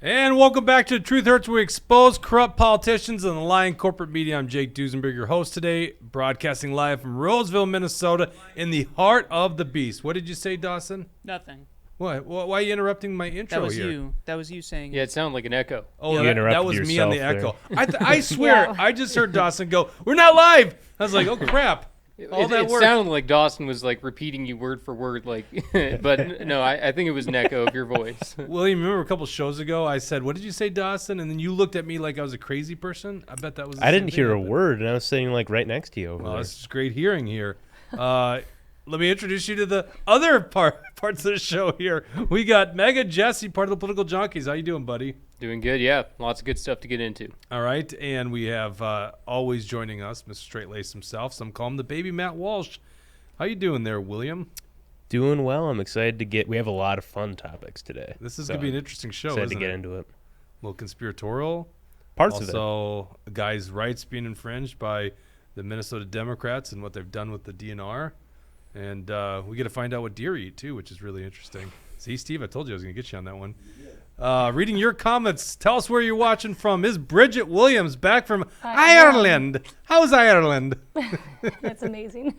And welcome back to Truth Hurts, where we expose corrupt politicians and the lying corporate media. I'm Jake Duesenberg, your host today, broadcasting live from Roseville, Minnesota, in the heart of the beast. What did you say, Dawson? Nothing. What? Why are you interrupting my intro That was here? you. That was you saying. Yeah, it sounded like an echo. Oh, You that was me on the yourself echo. I swear, I just heard Dawson go, "We're not live." I was like, "Oh crap!" All that It work. sounded like Dawson was like repeating you word for word, like. But no, I think it was an echo of your voice. William, remember a couple shows ago I said, "What did you say, Dawson?" And then you looked at me like I was a crazy person. I bet that was. I didn't hear a word, and I was sitting like right next to you over Well, there. this is great hearing here. Let me introduce you to the other parts of the show here. We got Mega Jesse, part of the Political Junkies. How you doing, buddy? Doing good, yeah. Lots of good stuff to get into. All right, and we have always joining us, Mr. Straight Lace himself. Some call him the baby Matt Walsh. How you doing there, William? Doing well. I'm excited to get. We have a lot of fun topics today. This is gonna be an interesting show. Excited to Isn't get it? into it. A little conspiratorial. Parts of it. Also, a guy's rights being infringed by the Minnesota Democrats and what they've done with the DNR. And we get to find out what deer eat, too, which is really interesting. See, Steve, I told you I was going to get you on that one. Reading your comments, tell us where you're watching from. Ms. Bridget Williams, back from Ireland. How's Ireland? That's amazing.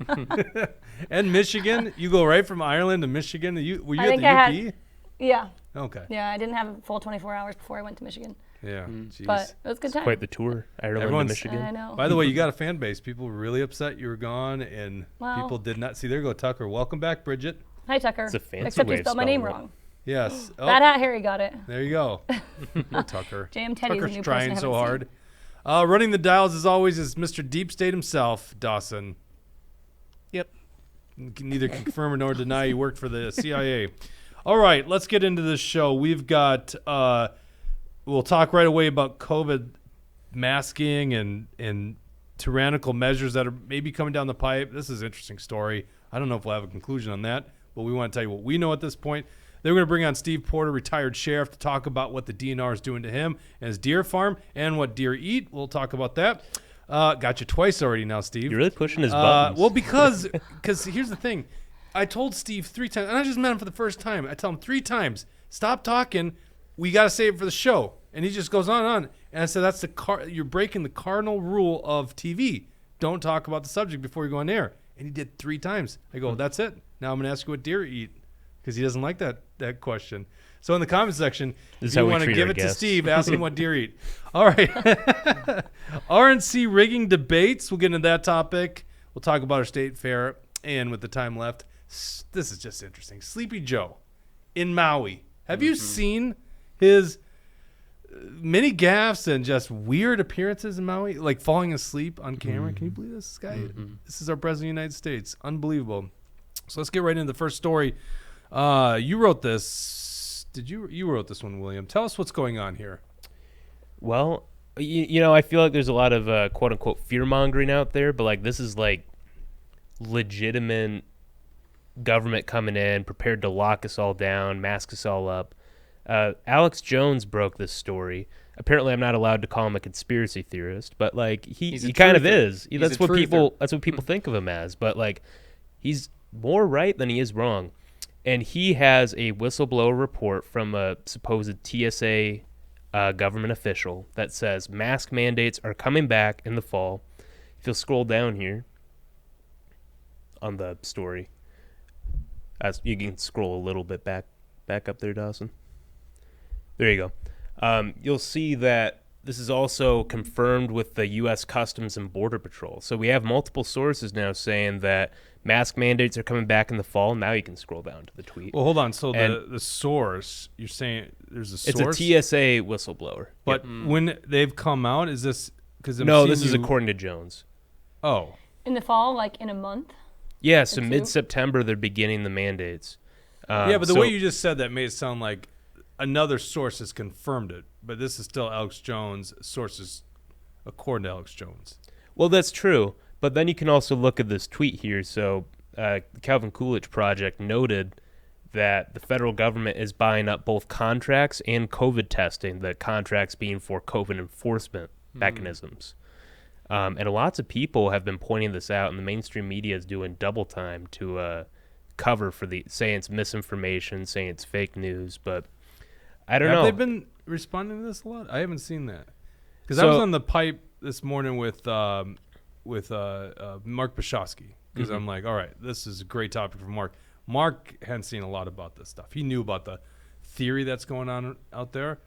And Michigan. You go right from Ireland to Michigan. Were you I at think the I UP? Yeah. Okay. Yeah, I didn't have a full 24 hours before I went to Michigan. Yeah. Jeez. But it was a good time. Quite the tour. Ireland to Everyone's- Michigan. I know. By the way, you got a fan base. People were really upset you were gone, and Well. people did not. See, there go Tucker. Welcome back, Bridget. Hi, Tucker. It's a fancy Except way you of spelled my name spelling it. wrong. Yes. Oh, Bad Hat Harry got it. there you go. Poor Tucker. JM Teddy's a Tucker's new trying person I so haven't hard. Running the dials, as always, is Mr. Deep State himself, Dawson. Yep. You can neither confirm nor deny you worked for the CIA. All right, let's get into this show. We've got, we'll talk right away about COVID masking and tyrannical measures that are maybe coming down the pipe. This is an interesting story. I don't know if we'll have a conclusion on that, but we want to tell you what we know at this point. Then we're going to bring on Steve Porter, retired sheriff, to talk about what the DNR is doing to him and his deer farm and what deer eat. We'll talk about that. Got you twice already now, Steve. You're really pushing his buttons. Well, because here's the thing. I told Steve 3 times, and I just met him for the first time. I tell him 3 times, stop talking. We got to save it for the show. And he just goes on and on. And I said, that's you're breaking the cardinal rule of TV. Don't talk about the subject before you go on air. And he did 3 times. I go, that's it. Now I'm going to ask you what deer eat, because he doesn't like that question. So in the comment section, This is if you how we want to treat give our it to guests. Steve, ask him what deer eat. All right. RNC rigging debates. We'll get into that topic. We'll talk about our state fair. And with the time left, this is just interesting. Sleepy Joe in Maui. Have you seen his many gaffes and just weird appearances in Maui? Like falling asleep on camera. Can you believe this guy? This is our president of the United States. Unbelievable. So let's get right into the first story. You wrote this. You wrote this one, William. Tell us what's going on here. Well, you know, I feel like there's a lot of quote unquote fear mongering out there, but like this is like legitimate government coming in, prepared to lock us all down, mask us all up. Alex Jones broke this story. Apparently, I'm not allowed to call him a conspiracy theorist, but like he kind of truther. is. He's That's a what truther. people think of him as. But like, he's more right than he is wrong. And he has a whistleblower report from a supposed TSA government official that says mask mandates are coming back in the fall. If you'll scroll down here on the story, you can scroll a little bit back up there, Dawson. There you go. You'll see that this is also confirmed with the U.S. Customs and Border Patrol. So we have multiple sources now saying that mask mandates are coming back in the fall. Now you can scroll down to the tweet. Well, hold on. So And- the source, you're saying there's a It's source? a TSA whistleblower. But when they've come out, is this because No, this is according to Jones. Oh, In the fall, like in a month. Yeah, so It's who? mid-September they're beginning the mandates. yeah, but the so- way you just said that made it sound like another source has confirmed it. But this is still Alex Jones' sources, according to Alex Jones. Well, that's true. But then you can also look at this tweet here. So the Calvin Coolidge Project noted that the federal government is buying up both contracts and COVID testing, the contracts being for COVID enforcement mechanisms. And lots of people have been pointing this out, and the mainstream media is doing double time to cover for saying it's misinformation, saying it's fake news. But I don't Have know. they been responding to this a lot? I haven't seen that. Because I was on the pipe this morning with Mark Bashowski. Because I'm like, all right, this is a great topic for Mark. Mark hadn't seen a lot about this stuff. He knew about the theory that's going on out there.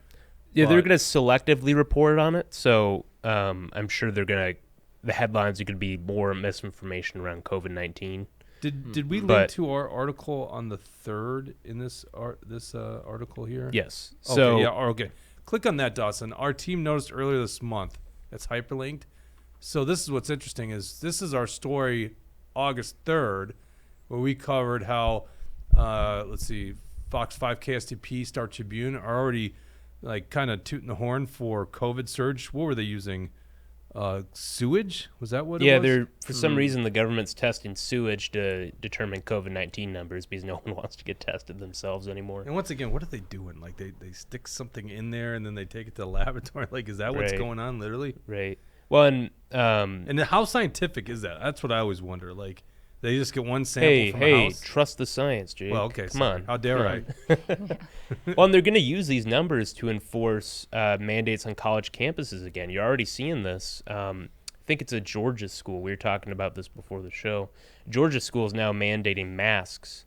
Yeah, they're going to selectively report on it. So I'm sure the headlines are going to be more misinformation around COVID-19. Did we link to our article on the 3rd in this article here? Yes. Okay, So okay. Click on that, Dawson. Our team noticed earlier this month. That's hyperlinked. So this is what's interesting is this is our story August 3rd where we covered how, let's see, Fox 5, KSTP, Star Tribune are already like kind of tooting the horn for COVID surge. What were they using? Sewage? Was that what it was? yeah, they're for some reason the government's testing sewage to determine COVID-19 numbers because no one wants to get tested themselves anymore. And once again, what are they doing? Like they stick something in there and then they take it to the laboratory? Like, is that what's Right. going on literally? Right. Well, and And how scientific is that? That's what I always wonder. Like, they just get one sample from a hey, house? trust the science, Jake. Well, okay. Come sorry. on. How dare I? Well, and they're going to use these numbers to enforce mandates on college campuses again. You're already seeing this. I think it's a Georgia school. We were talking about this before the show. Georgia school is now mandating masks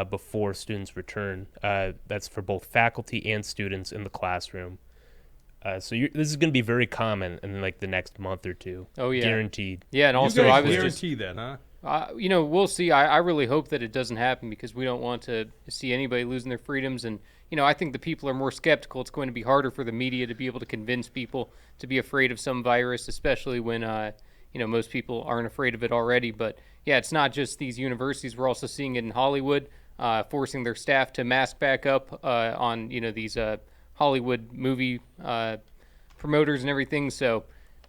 before students return. That's for both faculty and students in the classroom. So this is going to be very common in like the next month or two. Oh, yeah. Guaranteed. Yeah, and You also guys I was just guarantee that, huh? we'll see. I really hope that it doesn't happen because we don't want to see anybody losing their freedoms. And, I think the people are more skeptical. It's going to be harder for the media to be able to convince people to be afraid of some virus, especially when, most people aren't afraid of it already. But, yeah, it's not just these universities. We're also seeing it in Hollywood, forcing their staff to mask back up on, these Hollywood movie promoters and everything. So,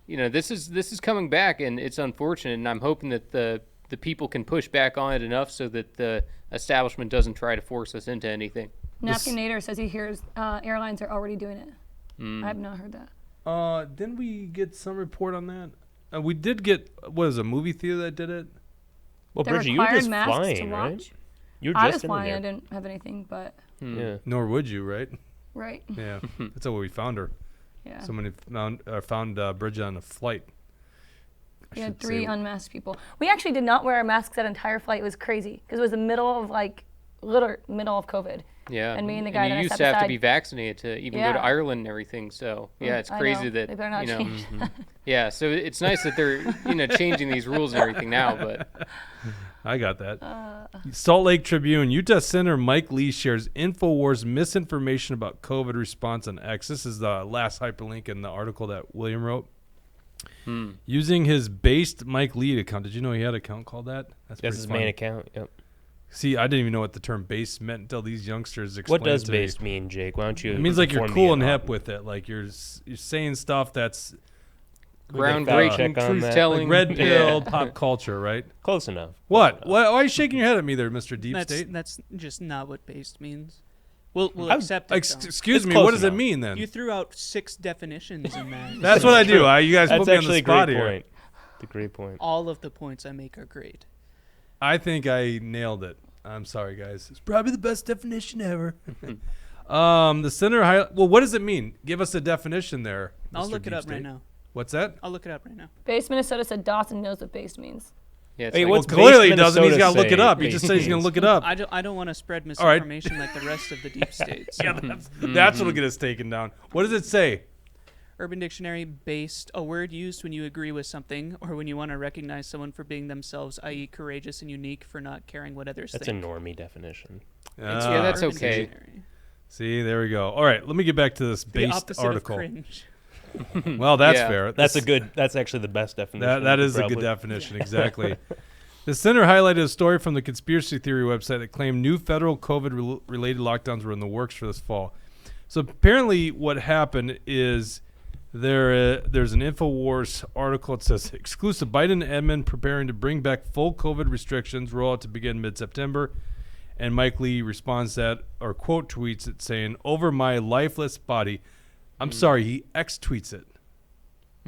this is coming back, and it's unfortunate. And I'm hoping that the people can push back on it enough so that the establishment doesn't try to force us into anything. Napkin Nader says he hears airlines are already doing it. I have not heard that. Didn't we get some report on that? We did get, what is a movie theater that did it? Well, They Bridget, you were required just masks to flying, right? watch. You were I just was in flying. there. I didn't have anything, but Yeah. Nor would you, right? right. Yeah. That's how we found her. Yeah. Somebody found Bridget on a flight. We had should 3 say- unmasked people. We actually did not wear our masks that entire flight. It was crazy because it was the middle of middle of COVID. Yeah. And me and the guy you that I used sat to have to beside- be vaccinated to even go to Yeah. Ireland and everything. So, yeah, it's I crazy know. that, They better not change that. yeah, so it's nice that they're, changing these rules and everything now, but I got that. Salt Lake Tribune. Utah Senator Mike Lee shares InfoWars misinformation about COVID response on X. This is the last hyperlink in the article that William wrote. Using his based Mike Lee account. Did you know he had an account called that? That's pretty his funny. main account. Yep. See, I didn't even know what the term based meant until these youngsters explained What does it to me. based mean, Jake? Why don't you? It means like you're inform cool me and about hip with it. Like you're saying stuff that's groundbreaking, check on that. like truth-telling. red pill Yeah. pop culture, right? Close enough. What? Why are you shaking your head at me there, Mr. Deep State? That's just not what based means. We'll accept it. Excuse It's me, close what does it enough. mean then? You threw out 6 definitions in that. That's what I do. You guys That's put me on actually the a spot great here. point. The great point. All of the points I make are great. I think I nailed it. I'm sorry, guys. It's probably the best definition ever. The center well, what does it mean? Give us a definition there. I'll Mr. look it Deep up State. right now. What's that? I'll look it up right now. Based Minnesota said Dawson knows what based means. Yeah, it's Hey, like- what's Well, clearly he based doesn't. He's Minnesota got to look it say up. He based just said he's going to means? look it up. I don't want to spread All right. misinformation like the rest of the deep state. So. Yeah, that's what'll get us taken down. What does it say? Urban Dictionary, based, a word used when you agree with something or when you want to recognize someone for being themselves, i.e. courageous and unique for not caring what others That's a think. normie definition. Yeah, that's Urban okay. Dictionary. See, there we go. All right, let me get back to this The based opposite article. of cringe. Well, that's Yeah. fair. That's actually the best definition. That is a probably. good definition, exactly. The center highlighted a story from the conspiracy theory website that claimed new federal COVID-related lockdowns were in the works for this fall. So apparently what happened is there's an InfoWars article. It says, exclusive Biden admin preparing to bring back full COVID restrictions, rollout to begin mid-September. And Mike Lee responds that, or quote tweets it saying, over my lifeless body. I'm sorry, he X-tweets it.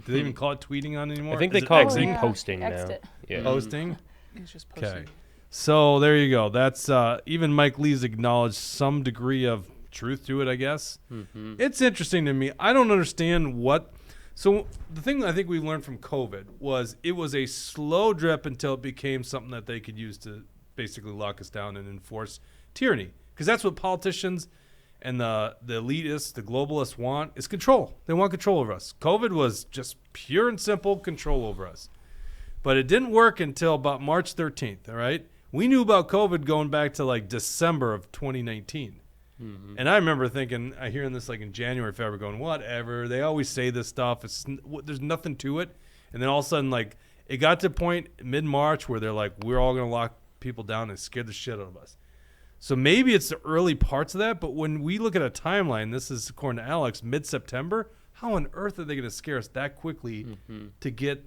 Do they even call it tweeting on anymore? I think Is they it call it Xing? yeah. posting Xed now. it. Yeah. Posting? It's just posting. Okay. So there you go. That's even Mike Lee's acknowledged some degree of truth to it, I guess. It's interesting to me. I don't understand what. So the thing I think we learned from COVID was it was a slow drip until it became something that they could use to basically lock us down and enforce tyranny. Because that's what politicians and the elitists, the globalists want is control. They want control over us. COVID was just pure and simple control over us. But it didn't work until about March 13th, all right? We knew about COVID going back to like December of 2019. And I remember thinking, I hearing this like in January, February, going, whatever. They always say this stuff. There's nothing to it. And then all of a sudden, like, it got to a point mid-March where they're like, we're all going to lock people down and scare the shit out of us. So maybe it's the early parts of that. But when we look at a timeline, this is, according to Alex, mid-September, how on earth are they going to scare us that quickly to get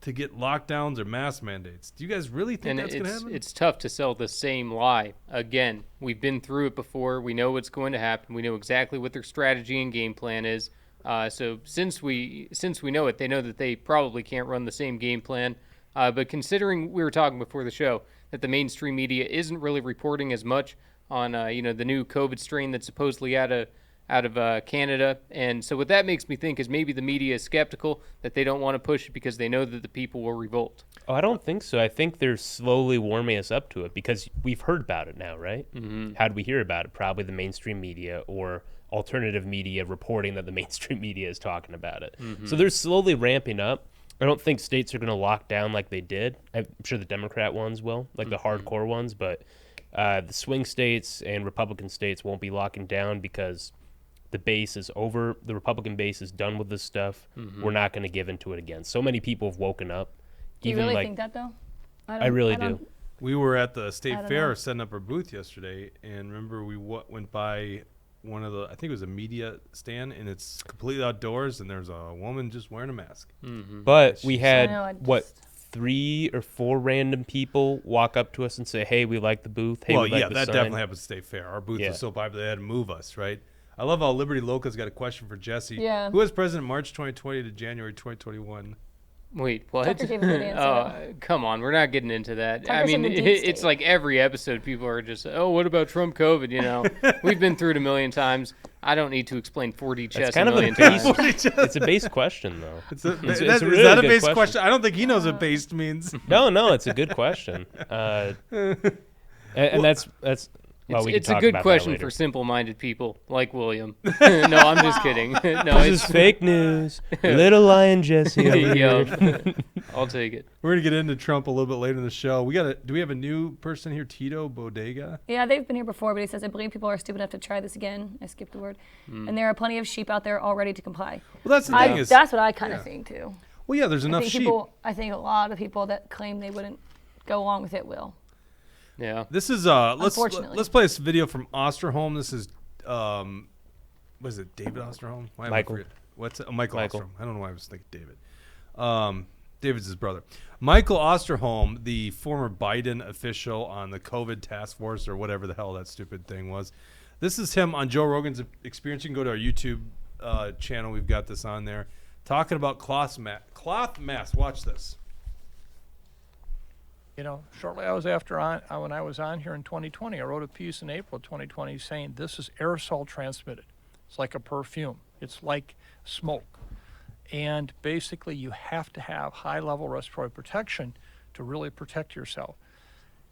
lockdowns or mask mandates? Do you guys really think that's going to happen? It's tough to sell the same lie. Again, we've been through it before. We know what's going to happen. We know exactly what their strategy and game plan is. So since we know it, they know that they probably can't run the same game plan. But considering we were talking before the show that the mainstream media isn't really reporting as much on the new COVID strain that's supposedly out of Canada. And so what that makes me think is maybe the media is skeptical that they don't want to push it because they know that the people will revolt. Oh, I don't think so. I think they're slowly warming us up to it because we've heard about it now, right? How did we hear about it? Probably the mainstream media or alternative media reporting that the mainstream media is talking about it. So they're slowly ramping up. I don't think states are going to lock down like they did. I'm sure the Democrat ones will, like the hardcore ones, but the swing states and Republican states won't be locking down because the base is over. The Republican base is done with this stuff. We're not going to give into it again. So many people have woken up. Do you really think that, though? I really do. We were at the state fair setting up our booth yesterday, and remember we went by one of the, I think it was a media stand, and it's completely outdoors, and there's a woman just wearing a mask. But we had, 3 or 4 random people walk up to us and say, hey, we like the booth. Hey, well, we like the that sign. definitely happens at state fair. Our booth was so popular they had to move us, right? I love how Liberty Loca's got a question for Jesse. Yeah. Who was president March 2020 to January 2021? Wait, what? Tucker gave a good answer. Come on, we're not getting into that. Tucker I mean, said the deep it's state. like every episode people are just, oh, what about Trump COVID? You know, we've been through it a million times. I don't need to explain 4D chess It's kind a of million a base. times. It's a base question, though. It's a really good base question? I don't think he knows what based means. No, it's a good question. And that's well, we can It's a talk good about that question later. for simple-minded people like William. No, I'm just kidding. No, This is fake news. Little lion Jesse over here. Yeah, I'll take it. We're gonna get into Trump a little bit later in the show. Do we have a new person here, Tito Bodega? Yeah, they've been here before, but he says, I believe people are stupid enough to try this again. I skipped the word. And there are plenty of sheep out there all ready to comply. Well, that's the thing That's what I kind of think, too. well, yeah, there's enough sheep. I think a lot of people that claim they wouldn't go along with it will. Yeah. This is Unfortunately. let's play this video from Osterholm. This is what is it, David Osterholm? Why am I Michael. forgetting? What's it? Oh, Michael Michael. Osterholm. I don't know why I was thinking David. David's his brother. Michael Osterholm, the former Biden official on the COVID task force or whatever the hell that stupid thing was. This is him on Joe Rogan's Experience. You can go to our YouTube channel. We've got this on there. Talking about cloth mask. Watch this. You know, shortly when I was on here in 2020, I wrote a piece in April 2020 saying this is aerosol transmitted. It's like a perfume. It's like smoke. And basically you have to have high-level respiratory protection to really protect yourself.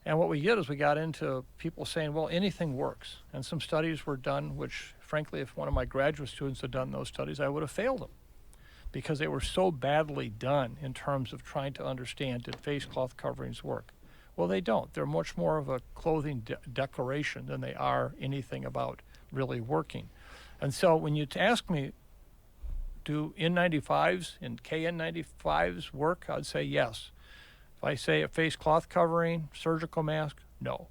And what we get is we got into people saying, well, anything works. And some studies were done, which frankly, if one of my graduate students had done those studies, I would have failed them, because they were so badly done in terms of trying to understand did face cloth coverings work. Well, they don't. They're much more of a clothing declaration than they are anything about really working. And so when you ask me, do N95s and KN95s work? I'd say yes. If I say a face cloth covering, surgical mask, no.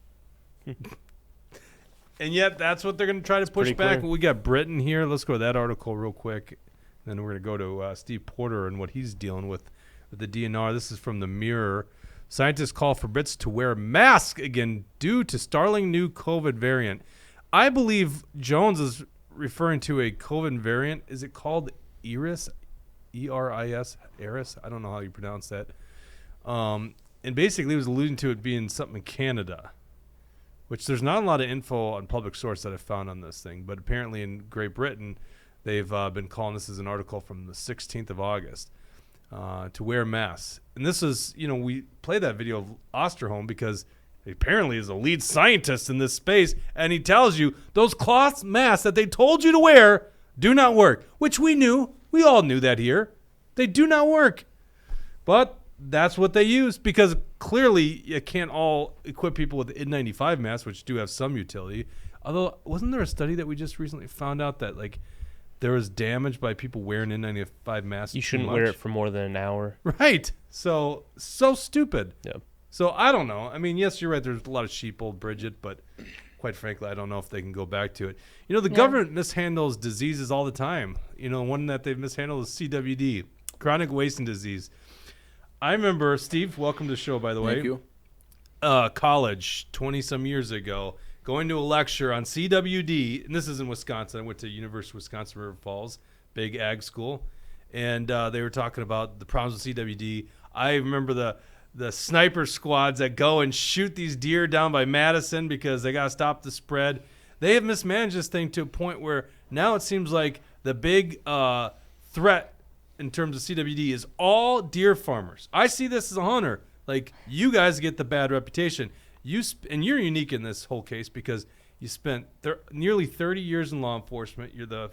And yet that's what they're going to try to push pretty back. clear. We got Britain here. Let's go to that article real quick. Then we're going to go to Steve Porter and what he's dealing with the DNR. This is from the Mirror. Scientists call for Brits to wear masks again due to startling new COVID variant. I believe Jones is referring to a COVID variant. Is it called Eris? E-R-I-S? Eris? I don't know how you pronounce that. And basically he was alluding to it being something in Canada. which there's not a lot of info on public source that I found on this thing, but apparently in Great Britain, they've been calling, this is an article from the 16th of August, to wear masks. And this is, we play that video of Osterholm because he apparently is a lead scientist in this space, and he tells you those cloth masks that they told you to wear do not work, which we knew. We all knew that here. They do not work. But that's what they use because clearly you can't all equip people with N95 masks, which do have some utility. Although, wasn't there a study that we just recently found out that there was damage by people wearing N95 masks? You shouldn't wear it for more than an hour. Right. So stupid. Yeah. So I don't know. I mean, yes, you're right. There's a lot of sheep, old Bridget, but quite frankly, I don't know if they can go back to it. The government mishandles diseases all the time. One that they've mishandled is CWD, chronic wasting disease. I remember, Steve, welcome to the show, by the way. Thank you. College, 20-some years ago, going to a lecture on CWD, and this is in Wisconsin. I went to University of Wisconsin River Falls, big ag school, and they were talking about the problems with CWD. I remember the sniper squads that go and shoot these deer down by Madison because they got to stop the spread. They have mismanaged this thing to a point where now it seems like the big threat in terms of CWD is all deer farmers. I see this as a hunter. You guys get the bad reputation. And you're unique in this whole case because you spent nearly 30 years in law enforcement. You're the,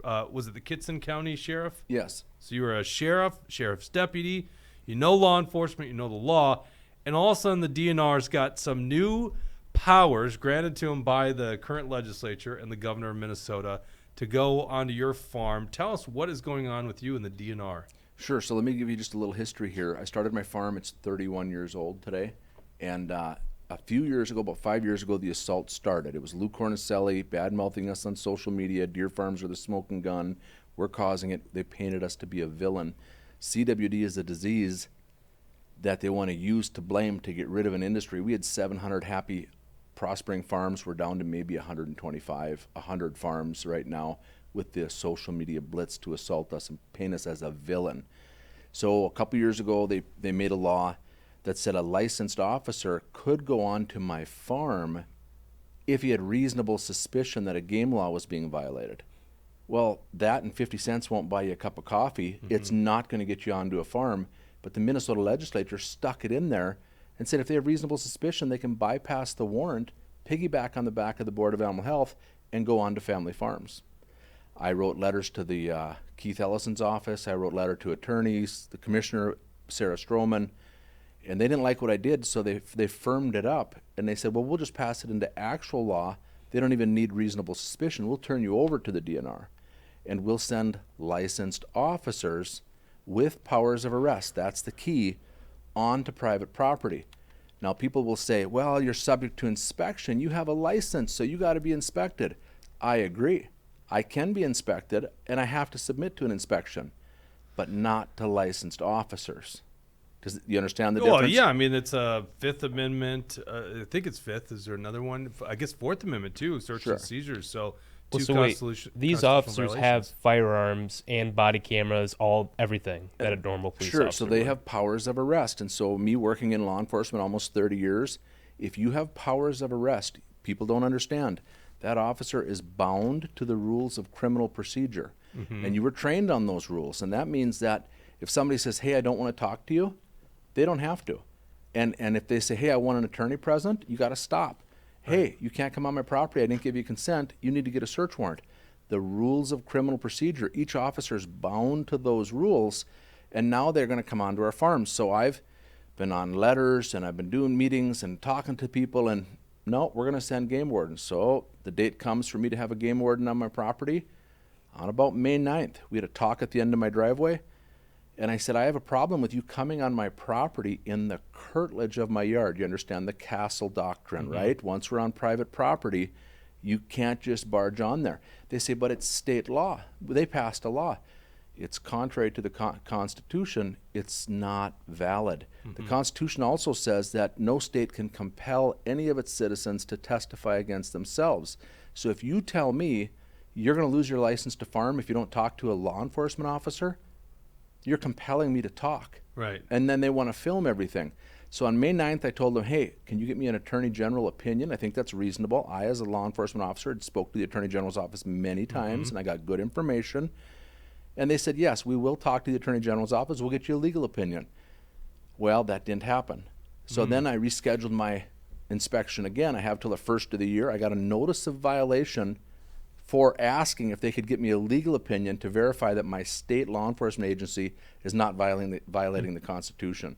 was it the Kitson County Sheriff? Yes. So you were a sheriff's deputy. You know law enforcement. You know the law. And all of a sudden the DNR's got some new powers granted to him by the current legislature and the governor of Minnesota to go onto your farm. Tell us what is going on with you in the DNR. Sure. So let me give you just a little history here. I started my farm. It's 31 years old today. And a few years ago, about 5 years ago, the assault started. It was Lou Cornicelli bad-mouthing us on social media. Deer farms are the smoking gun. We're causing it. They painted us to be a villain. CWD is a disease that they want to use to blame to get rid of an industry. We had 700 happy prospering farms. We're down to maybe 125, 100 farms right now with the social media blitz to assault us and paint us as a villain. So a couple years ago, they made a law that said a licensed officer could go on to my farm if he had reasonable suspicion that a game law was being violated. Well, that and 50 cents won't buy you a cup of coffee. Mm-hmm. It's not going to get you onto a farm. But the Minnesota legislature stuck it in there and said if they have reasonable suspicion, they can bypass the warrant, piggyback on the back of the Board of Animal Health, and go on to family farms. I wrote letters to the Keith Ellison's office. I wrote letter to attorneys, the commissioner, Sarah Stroman, and they didn't like what I did, so they firmed it up. And they said, well, we'll just pass it into actual law. They don't even need reasonable suspicion. We'll turn you over to the DNR, and we'll send licensed officers with powers of arrest. That's the key, onto private property. Now, people will say, well, you're subject to inspection. You have a license, so you got to be inspected. I agree. I can be inspected, and I have to submit to an inspection, but not to licensed officers. Does you understand the difference? Well, yeah. I mean, it's a Fifth Amendment. I think it's Fifth. Is there another one? I guess Fourth Amendment, too, search and seizures. So these officers have firearms and body cameras, everything that a normal police officer so they would. have powers of arrest. And so me working in law enforcement almost 30 years, if you have powers of arrest, people don't understand. That officer is bound to the rules of criminal procedure. Mm-hmm. And you were trained on those rules. And that means that if somebody says, hey, I don't want to talk to you, they don't have to. And if they say, hey, I want an attorney present, you got to stop. Hey, you can't come on my property. I didn't give you consent. You need to get a search warrant. The rules of criminal procedure, each officer is bound to those rules, and now they're going to come onto our farms. So I've been on letters, and I've been doing meetings and talking to people, and no, we're going to send game wardens. So the date comes for me to have a game warden on my property on about May 9th. We had a talk at the end of my driveway, and I said, I have a problem with you coming on my property in the curtilage of my yard. You understand the castle doctrine, mm-hmm. right? Once we're on private property, you can't just barge on there. They say, but it's state law. They passed a law. It's contrary to the Constitution. It's not valid. Mm-hmm. The Constitution also says that no state can compel any of its citizens to testify against themselves. So if you tell me you're going to lose your license to farm if you don't talk to a law enforcement officer, you're compelling me to talk. Right. And then they want to film everything. So on May 9th, I told them, hey, can you get me an attorney general opinion? I think that's reasonable. I, as a law enforcement officer, had spoke to the attorney general's office many times, and I got good information. And they said, yes, we will talk to the attorney general's office. We'll get you a legal opinion. Well, that didn't happen. So then I rescheduled my inspection again. I have till the first of the year. I got a notice of violation for asking if they could get me a legal opinion to verify that my state law enforcement agency is not violating the Constitution.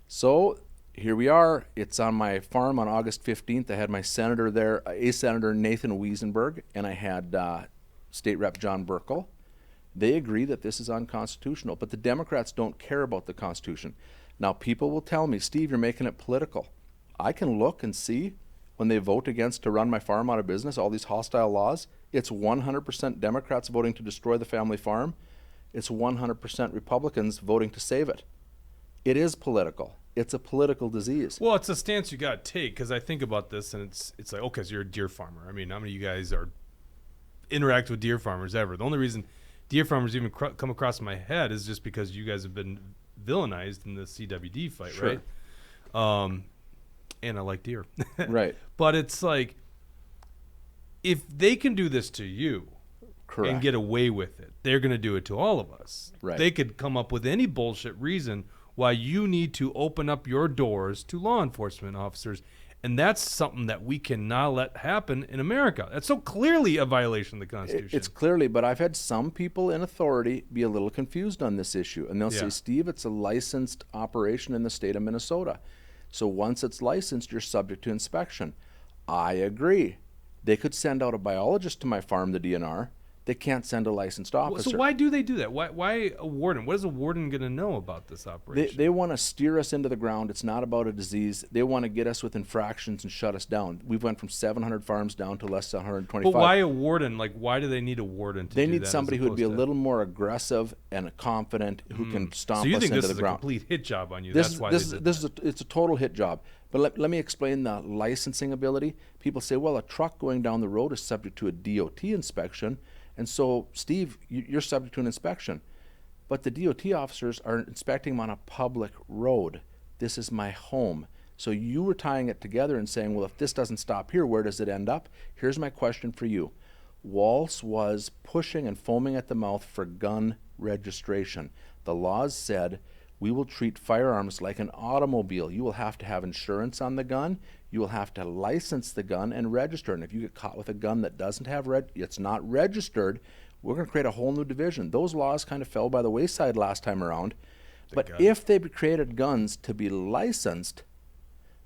So here we are. It's on my farm on August 15th. I had my senator there, a Senator Nathan Wiesenberg, and I had State Rep John Burkle. They agree that this is unconstitutional, but the Democrats don't care about the Constitution. Now, people will tell me, Steve, you're making it political. I can look and see when they vote against to run my farm out of business, all these hostile laws, it's 100% Democrats voting to destroy the family farm. It's 100% Republicans voting to save it. It is political. It's a political disease. Well, it's a stance you got to take, because I think about this, and it's like, okay, so you're a deer farmer. I mean, how many of you guys are interact with deer farmers ever? The only reason deer farmers even come across my head is just because you guys have been villainized in the CWD fight, Sure. right? And I like deer. Right. But it's like, if they can do this to you Correct. and get away with it, they're going to do it to all of us. Right. They could come up with any bullshit reason why you need to open up your doors to law enforcement officers. And that's something that we cannot let happen in America. That's so clearly a violation of the Constitution. It's clearly, but I've had some people in authority be a little confused on this issue. And they'll Yeah. say, Steve, it's a licensed operation in the state of Minnesota. So once it's licensed, you're subject to inspection. I agree. They could send out a biologist to my farm, the DNR. They can't send a licensed officer. So why do they do that? Why a warden? What is a warden going to know about this operation? They want to steer us into the ground. It's not about a disease. They want to get us with infractions and shut us down. We've went from 700 farms down to less than 125. But why a warden? Like, why do they need a warden to They do need that somebody as who would be a opposed to- little more aggressive and confident, who can stomp So you us think into this the is a ground. complete hit job on you? This That's is why this they is did this that. is it's a total hit job. But let me explain the licensing ability. People say, well, a truck going down the road is subject to a DOT inspection, and so Steve, you're subject to an inspection. But the DOT officers are inspecting them on a public road. This is my home. So you were tying it together and saying, well, if this doesn't stop here, where does it end up? Here's my question for you. Walz was pushing and foaming at the mouth for gun registration. The laws said, we will treat firearms like an automobile. You will have to have insurance on the gun. You will have to license the gun and register. And if you get caught with a gun that doesn't have it's not registered, we're going to create a whole new division. Those laws kind of fell by the wayside last time around. But God. if they created guns to be licensed,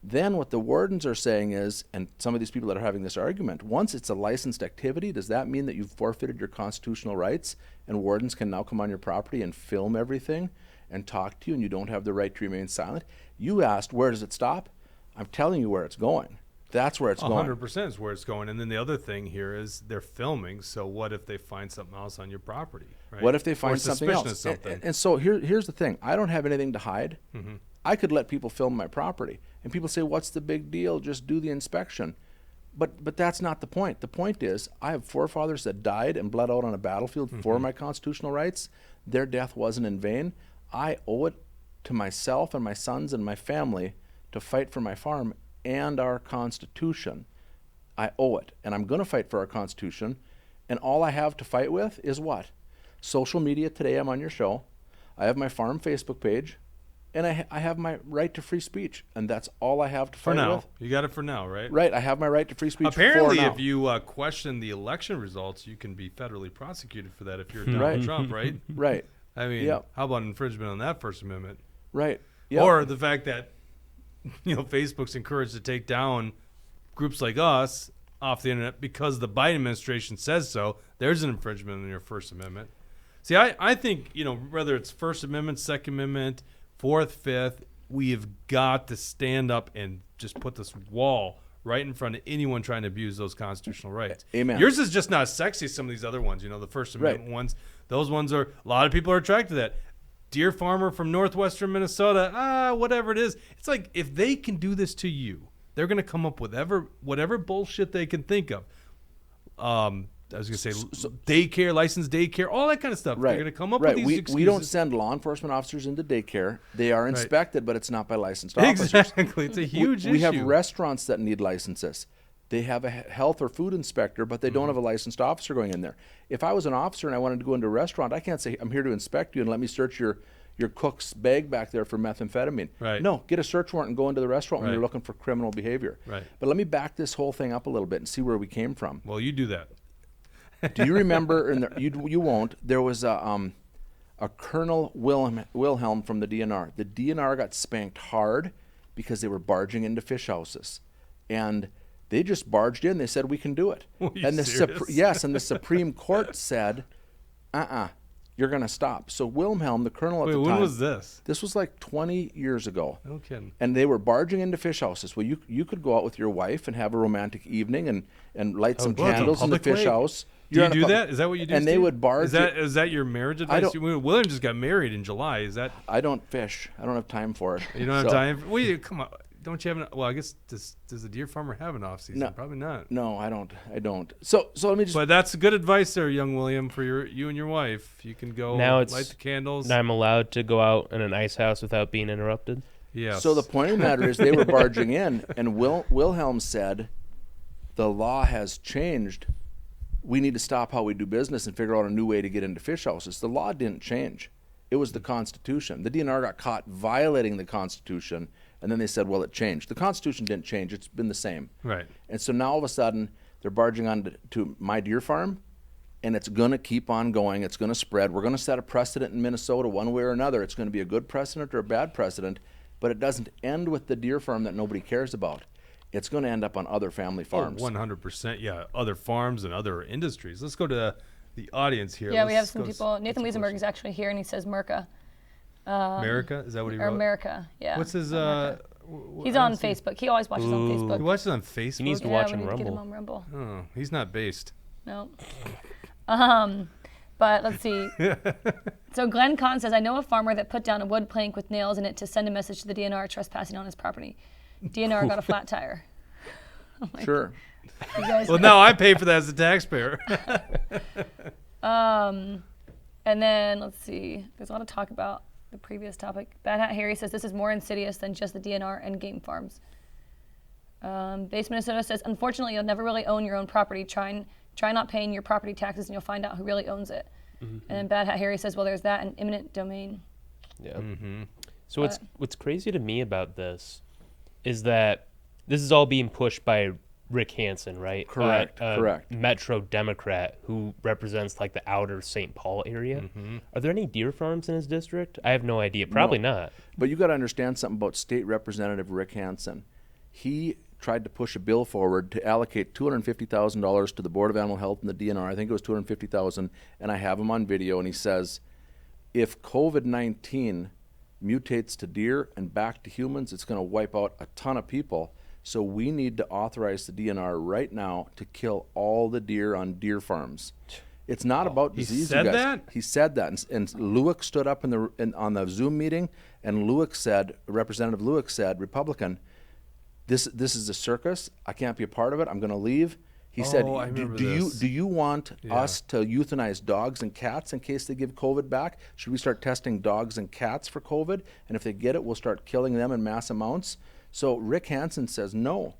then what the wardens are saying is, and some of these people that are having this argument, once it's a licensed activity, does that mean that you've forfeited your constitutional rights and wardens can now come on your property and film everything and talk to you and you don't have the right to remain silent? You asked, where does it stop? I'm telling you where it's going. That's where it's going. 100% is where it's going. And then the other thing here is they're filming. So what if they find something else on your property? Right? What if they Or find something suspicion else? of something? And so here's the thing. I don't have anything to hide. Mm-hmm. I could let people film my property. And people say, what's the big deal? Just do the inspection. But that's not the point. The point is, I have forefathers that died and bled out on a battlefield for my constitutional rights. Their death wasn't in vain. I owe it to myself and my sons and my family to fight for my farm and our Constitution. I owe it. And I'm going to fight for our Constitution. And all I have to fight with is what? Social media today, I'm on your show. I have my farm Facebook page. And I have my right to free speech. And that's all I have to For fight now. with. You got it for now, right? Right, I have my right to free speech Apparently, for now. if you question the election results, you can be federally prosecuted for that if you're Donald Right. Trump, right? Right, I mean, Yep. how about infringement on that First Amendment? right. Yep. Or the fact that Facebook's encouraged to take down groups like us off the internet because the Biden administration says so. There's an infringement on your First Amendment. See, I think, whether it's First Amendment, Second Amendment, Fourth, Fifth, we have got to stand up and just put this wall right in front of anyone trying to abuse those constitutional rights. Amen. Yours is just not as sexy as some of these other ones. The First Amendment ones. Those ones are, a lot of people are attracted to that. Deer farmer from northwestern Minnesota, whatever it is. It's like, if they can do this to you, they're going to come up with whatever bullshit they can think of. I was going to say daycare, licensed daycare, all that kind of stuff. Right. They're going to come up with these excuses. We don't send law enforcement officers into daycare. They are inspected, but it's not by licensed officers. Exactly. It's a huge issue. We have restaurants that need licenses. They have a health or food inspector, but they don't have a licensed officer going in there. If I was an officer and I wanted to go into a restaurant, I can't say, I'm here to inspect you and let me search your cook's bag back there for methamphetamine. Right. No, get a search warrant and go into the restaurant when Right. you're looking for criminal behavior. Right. But let me back this whole thing up a little bit and see where we came from. Well, you do that. Do you remember, you won't, there was a Colonel Wilhelm from the DNR. The DNR got spanked hard because they were barging into fish houses. And they just barged in. They said, we can do it. Are you And serious? and the Supreme Court said, you're going to stop. So Wilhelm, the colonel at Wait, the when time. was this? This was like 20 years ago. No kidding. And they were barging into fish houses. Well, you could go out with your wife and have a romantic evening and light some well, it's a candles in the public fish lake. house. Do you on a do pub- that? Is that what you do? And they Steve? would barge. Is that your marriage advice? don't- William just got married in July. Is that I don't fish. I don't have time for it. you don't have So- time? Wait, come on. Don't you have an? Well, I guess does the deer farmer have an off season? No. Probably not. No, I don't. So let me just. But that's good advice there, young William, for you and your wife. You can go Now light it's- the candles. Now I'm allowed to go out in an ice house without being interrupted. Yes. So the point of the matter is, they were barging in, and Wilhelm said, "The law has changed. We need to stop how we do business and figure out a new way to get into fish houses." The law didn't change; it was the Constitution. The DNR got caught violating the Constitution, and then they said, "Well, it changed." The Constitution didn't change; it's been the same. Right. And so now all of a sudden, they're barging on to my deer farm, and it's going to keep on going. It's going to spread. We're going to set a precedent in Minnesota one way or another. It's going to be a good precedent or a bad precedent, but it doesn't end with the deer farm that nobody cares about. It's going to end up on other family farms. 100%. Yeah, other farms and other industries. Let's go to the audience here. Yeah, we have Let's some go people. Nathan get some Wiesenberg is actually here, and he says Merca. America? Is that what he Or wrote? America, yeah. What's his? He's on Facebook. He always watches on He Facebook. watches on Facebook. He needs to Yeah, watch we on need to get him Rumble. on Rumble. Oh, he's not based. No. But let's see. So Glenn Kahn says, I know a farmer that put down a wood plank with nails in it to send a message to the DNR trespassing on his property. DNR got a flat tire. Sure. You guys, Well, now I pay for that as a taxpayer. and then let's see. There's a lot of talk about the previous topic. Bad Hat Harry says this is more insidious than just the DNR and game farms. Base Minnesota says, unfortunately, you'll never really own your own property. Try not paying your property taxes, and you'll find out who really owns it. And then Bad Hat Harry says, well, there's that and eminent domain. Yeah. So what's crazy to me about this is that this is all being pushed by Rick Hansen, right? Correct, correct. Metro Democrat who represents like the outer St. Paul area. Are there any deer farms in his district? I have no idea. Probably not. But you got to understand something about State Representative Rick Hansen. He tried to push a bill forward to allocate $250,000 to the Board of Animal Health and the DNR. I think it was $250,000, and I have him on video. And he says, if COVID-19 mutates to deer and back to humans, it's going to wipe out a ton of people. So we need to authorize the DNR right now to kill all the deer on deer farms. It's not about disease. said you guys. that? He said that, and Lueck stood up on the Zoom meeting, and Lueck said, Representative Lueck said, Republican, this is a circus. I can't be a part of it. I'm going to leave. He said, I do remember you this. do you want Yeah. us to euthanize dogs and cats in case they give COVID back? Should we start testing dogs and cats for COVID? And if they get it, we'll start killing them in mass amounts. So Rick Hansen says no.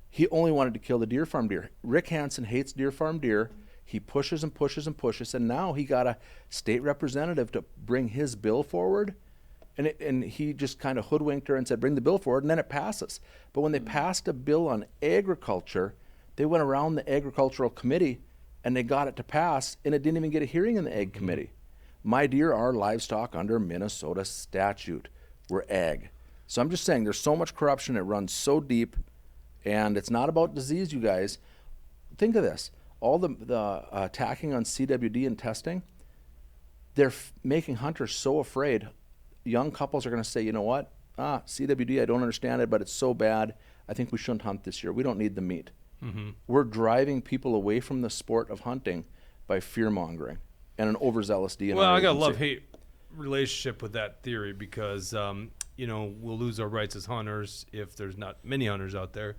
He only wanted to kill the deer farm deer. Rick Hansen hates deer farm deer. He pushes and pushes and pushes, and now he got a state representative to bring his bill forward. And he just kind of hoodwinked her and said, bring the bill forward, and then it passes. But when they passed a bill on agriculture, they went around the agricultural committee and they got it to pass, and it didn't even get a hearing in the ag committee. My deer are livestock under Minnesota statute. We're ag. So I'm just saying there's so much corruption, it runs so deep, and it's not about disease, you guys. Think of this. All the attacking on CWD and testing, they're making hunters so afraid. Young couples are going to say, you know what? CWD, I don't understand it, but it's so bad. I think we shouldn't hunt this year. We don't need the meat. We're driving people away from the sport of hunting by fear-mongering and an overzealous DNR Well, I got a agency. love-hate relationship with that theory because, we'll lose our rights as hunters if there's not many hunters out there.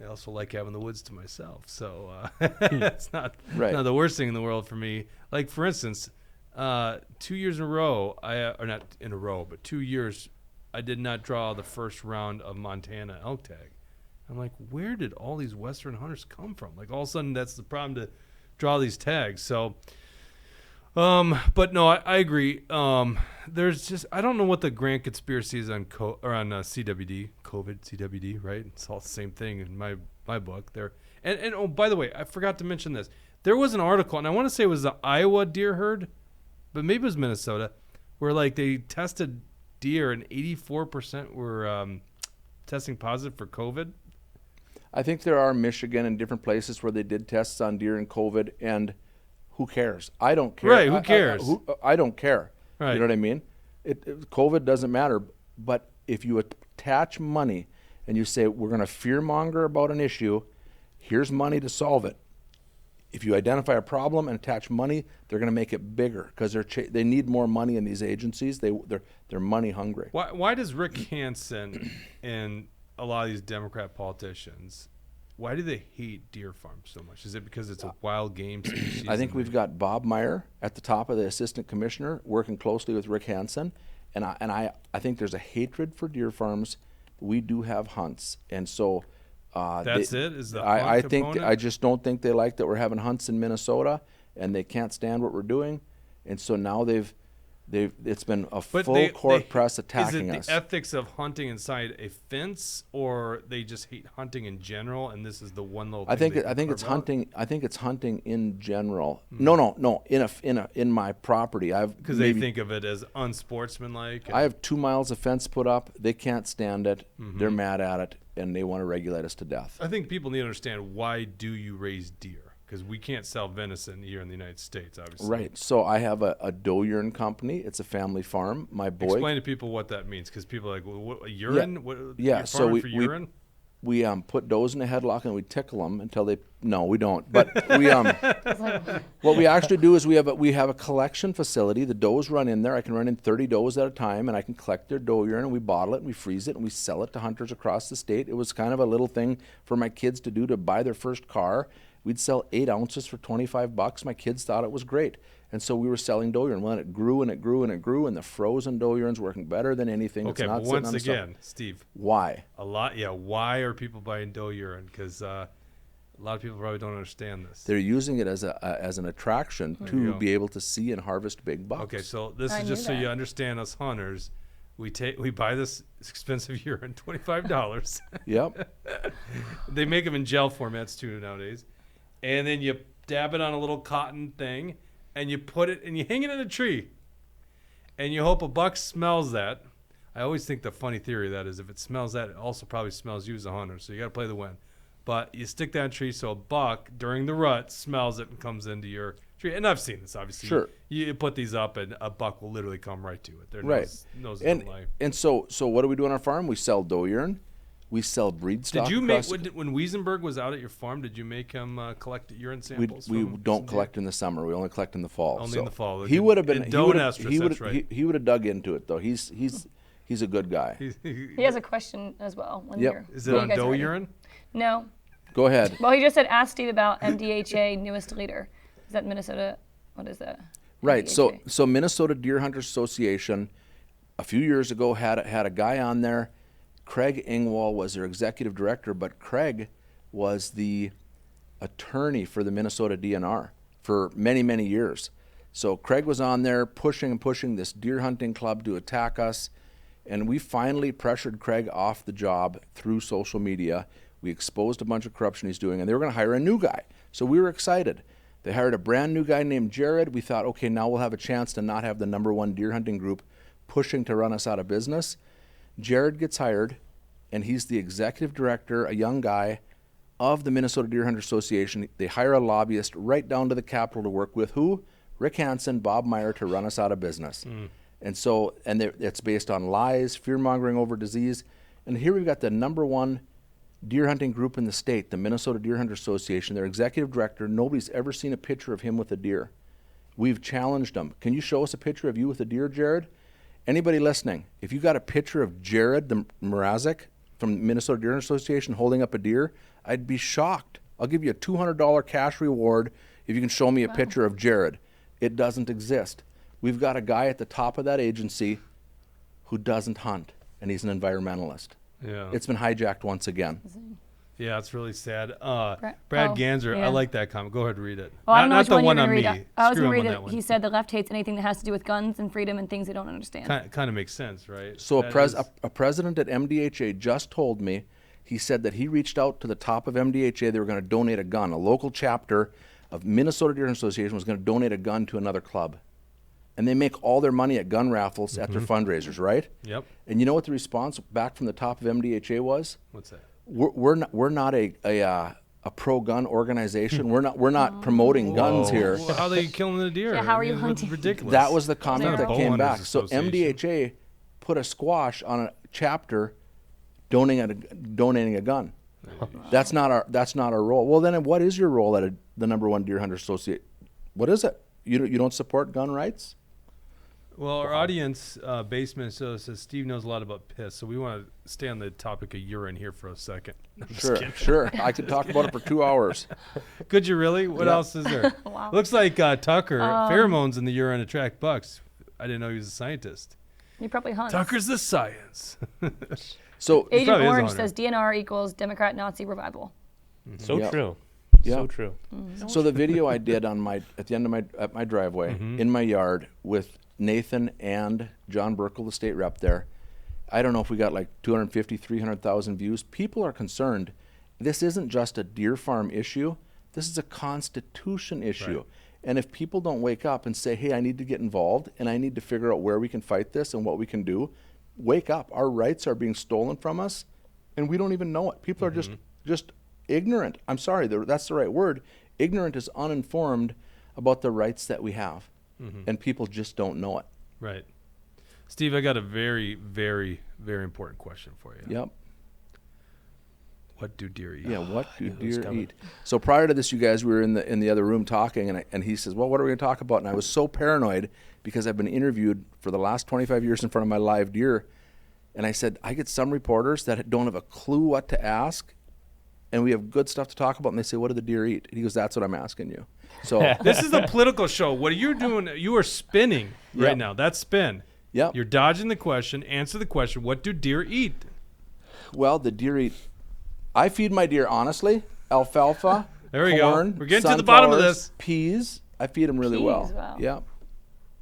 I also like having the woods to myself, so it's not Right. not the worst thing in the world for me. Like for instance, 2 years in a row, or not in a row, but 2 years, I did not draw the first round of Montana elk tag. I'm like, where did all these Western hunters come from? Like all of a sudden, that's the problem to draw these tags. So, but no, I agree. There's just I don't know what the grand conspiracy is on CWD, COVID, CWD, right? It's all the same thing in my book there. And oh, by the way, I forgot to mention this. There was an article, and I want to say it was the Iowa deer herd, but maybe it was Minnesota, where like they tested deer and 84% were testing positive for COVID. I think there are Michigan and different places where they did tests on deer and COVID, and who cares? I don't care. Right, who cares? I don't care. Right. You know what I mean? COVID doesn't matter. But if you attach money and you say, we're going to fearmonger about an issue, here's money to solve it. If you identify a problem and attach money, they're going to make it bigger because they need more money in these agencies. They're money hungry. Why does Rick Hansen and a lot of these Democrat politicians, why do they hate deer farms so much? Is it because it's a wild game species? I think we've got Bob Meyer at the top of the assistant commissioner working closely with Rick Hansen, and I think there's a hatred for deer farms. We do have hunts, and so that's it. Is the I hunt think component? I just don't think they like that we're having hunts in Minnesota, and they can't stand what we're doing, and so now it's been a full court press attacking us. us. Is it the ethics of hunting inside a fence, or they just hate hunting in general, and this is the one little thing I think they it's carve out? hunting. I think it's hunting in general. No. In my property, Because they think of it as unsportsmanlike. I have 2 miles of fence put up. They can't stand it. They're mad at it, and they want to regulate us to death. I think people need to understand, why do you raise deer? Because we can't sell venison here in the United States, obviously. Right. So I have a doe urine company. It's a family farm. My boy. Explain to people what that means, because people are like, well, what, urine? Yeah, You're so farming we- for we- urine? We put does in a headlock and we tickle them until they. No, we don't. But we what we actually do is we have a collection facility. The does run in there. I can run in 30 does at a time, and I can collect their doe urine, and we bottle it and we freeze it and we sell it to hunters across the state. It was kind of a little thing for my kids to do to buy their first car. We'd sell 8 ounces for $25. My kids thought it was great. And so we were selling doe urine. Well, it grew and it grew and it grew, and the frozen doe urine's working better than anything. Okay, it's not but sitting once on the shelf. again, Steve, Why? why are people buying doe urine? Because a lot of people probably don't understand this. They're using it as an attraction you to go. be able to see and harvest big bucks. Okay, so this I is knew just so you that. understand, us hunters, we buy this expensive urine, $25. Yep. They make them in gel formats too nowadays, and then you dab it on a little cotton thing, and you put it and you hang it in a tree, and you hope a buck smells that. I always think the funny theory of that is if it smells that, it also probably smells you as a hunter. So you got to play the wind. But you stick that in a tree so a buck during the rut smells it and comes into your tree. And I've seen this, obviously. Sure. You put these up and a buck will literally come right to it. Their Right. nose And don't lie. and so what do we do on our farm? We sell doe urine. We sell breed stock. Did you make across- when Wiesenberg was out at your farm? Did you make him collect urine we samples? we from don't some collect in the summer. We only collect in the fall. Only So in the fall. He would have been. In Doe and estrus, he would that's right. he would have dug into it though. He's a good guy. He has a question as well. When Yep. you're, Is it when you on guys are doe ready. urine? No. Go ahead. Well, he just said, ask Steve about MDHA newest leader. Is that Minnesota? What is that? Right. MDHA. So Minnesota Deer Hunters Association, a few years ago had a guy on there. Craig Engwall was their executive director, but Craig was the attorney for the Minnesota DNR for many, many years. So Craig was on there pushing and pushing this deer hunting club to attack us, and we finally pressured Craig off the job through social media. We exposed a bunch of corruption he's doing, and they were going to hire a new guy. So we were excited. They hired a brand new guy named Jared. We thought, okay, now we'll have a chance to not have the #1 deer hunting group pushing to run us out of business. Jared gets hired, and he's the executive director, a young guy, of the Minnesota Deer Hunter Association. They hire a lobbyist right down to the Capitol to work with who? Rick Hansen, Bob Meyer, to run us out of business. And so, it's based on lies, fear-mongering over disease. And here we've got the #1 deer hunting group in the state, the Minnesota Deer Hunter Association. Their executive director, nobody's ever seen a picture of him with a deer. We've challenged them. Can you show us a picture of you with a deer, Jared? Anybody listening, if you got a picture of Jared the Mrazek from Minnesota Deer Hunter Association holding up a deer, I'd be shocked. I'll give you a $200 cash reward if you can show me a picture of Jared. It doesn't exist. We've got a guy at the top of that agency who doesn't hunt, and he's an environmentalist. Yeah. It's been hijacked once again. Yeah, it's really sad. Brad Ganser, I yeah. like that comment. Go ahead and read it. Well, I don't know not which the one one you're on going me. to read. I was Screw going to him on read that it. one. He said the left hates anything that has to do with guns and freedom and things they don't understand. Kind of makes sense, right? So That is- a president at MDHA just told me, he said that he reached out to the top of MDHA. They were going to donate a gun. A local chapter of Minnesota Deer Hunter Association was going to donate a gun to another club. And they make all their money at gun raffles at their fundraisers, right? Yep. And you know what the response back from the top of MDHA was? What's that? We're not a pro-gun organization. We're not promoting guns here. Well, how are they killing the deer? Yeah, how are you what's hunting? Ridiculous. That was the comment not that a came bow back. hunters So association. MDHA put a squash on a chapter donating a gun. That's not our role. Well, then what is your role at the #1 Deer Hunter Associate? What is it? You don't support gun rights? Well, our audience, Basement so says Steve knows a lot about piss, so we want to stay on the topic of urine here for a second. I'm just Sure, kidding. sure. I could talk about it for 2 hours. Could you really? What Yeah. else is there? Wow. Looks like Tucker, pheromones in the urine attract bucks. I didn't know he was a scientist. He probably hunts. Tucker's the science. So Agent probably is a Orange hunter. says DNR equals Democrat Nazi revival. So Yep. true. Yeah. So true. So the video I did at the end of my driveway in my yard with Nathan and John Burkle, the state rep there, I don't know if we got like 250, 300,000 views. People are concerned. This isn't just a deer farm issue. This is a constitution issue. Right. And if people don't wake up and say, hey, I need to get involved and I need to figure out where we can fight this and what we can do, wake up. Our rights are being stolen from us and we don't even know it. People are just ignorant. I'm sorry, that's the right word. Ignorant is uninformed about the rights that we have. And people just don't know it. Right. Steve, I got a very, very, very important question for you. Yep. What do deer eat? Yeah, what do knew it was deer coming. eat? So prior to this, you guys were in the other room talking, and he says, well, what are we going to talk about? And I was so paranoid because I've been interviewed for the last 25 years in front of my live deer. And I said, I get some reporters that don't have a clue what to ask, and we have good stuff to talk about, and they say, what do the deer eat? And he goes, that's what I'm asking you. So, This is a political show. What are you doing? You are spinning right Yep. now. That's spin. yep. You're dodging the question. Answer the question. What do deer eat? Well, the deer eat. I feed my deer honestly. Alfalfa. There we go. corn, We're getting to the bottom of sunflowers, this. Peas. I feed them really Peas, well. wow. Yeah.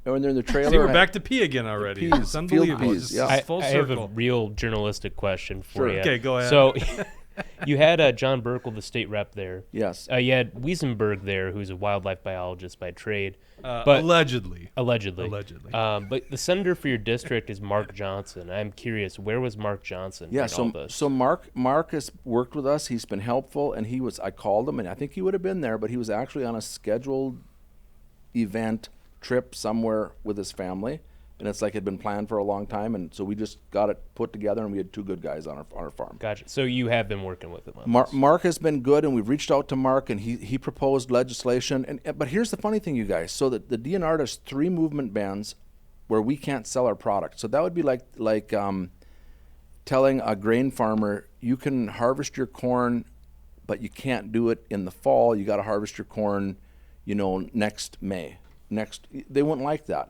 And when they're in the trailer. See, we're I- back to pee again already. Peas, It's field unbelievable. peas, It's yeah. just full I have a circle. real journalistic question for Sure. you. Okay, go ahead. So, you had John Burkle, the state rep there. Yes. You had Wiesenberg there, who's a wildlife biologist by trade, but Allegedly. allegedly. Allegedly. But the senator for your district is Mark Johnson. I'm curious, where was Mark Johnson Yeah, in all this? so Mark has worked with us. He's been helpful, and I called him, and I think he would have been there, but he was actually on a scheduled event trip somewhere with his family, and it's like it had been planned for a long time, and so we just got it put together, and we had two good guys on our farm. Gotcha. So you have been working with him on this. Mark has been good, and we've reached out to Mark, and he proposed legislation. But here's the funny thing, you guys. So the DNR does 3 movement bans where we can't sell our product. So that would be like telling a grain farmer, you can harvest your corn, but you can't do it in the fall. You got to harvest your corn, next May. They wouldn't like that.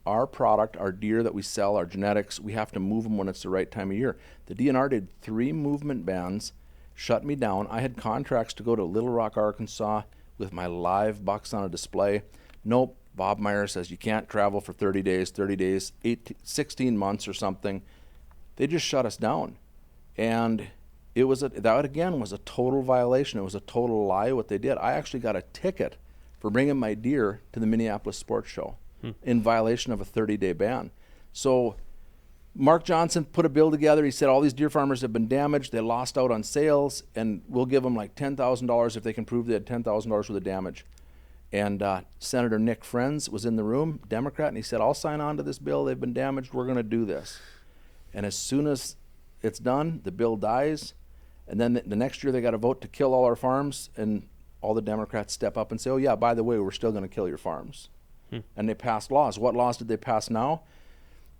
Our product, our deer that we sell, our genetics, we have to move them when it's the right time of year. The DNR did 3 movement bans, shut me down. I had contracts to go to Little Rock, Arkansas with my live bucks on a display. Nope. Bob Meyer says you can't travel for 30 days, 16 months or something. They just shut us down. And that again was a total violation. It was a total lie what they did. I actually got a ticket for bringing my deer to the Minneapolis Sports Show in violation of a 30-day ban. So Mark Johnson put a bill together. He said all these deer farmers have been damaged. They lost out on sales, and we'll give them like $10,000 if they can prove they had $10,000 worth of damage. And Senator Nick Friends was in the room, Democrat, and he said, I'll sign on to this bill. They've been damaged. We're going to do this. And as soon as it's done, the bill dies. And then the next year they got a vote to kill all our farms, and all the Democrats step up and say, oh, yeah, by the way, we're still going to kill your farms. And they passed laws. What laws did they pass now?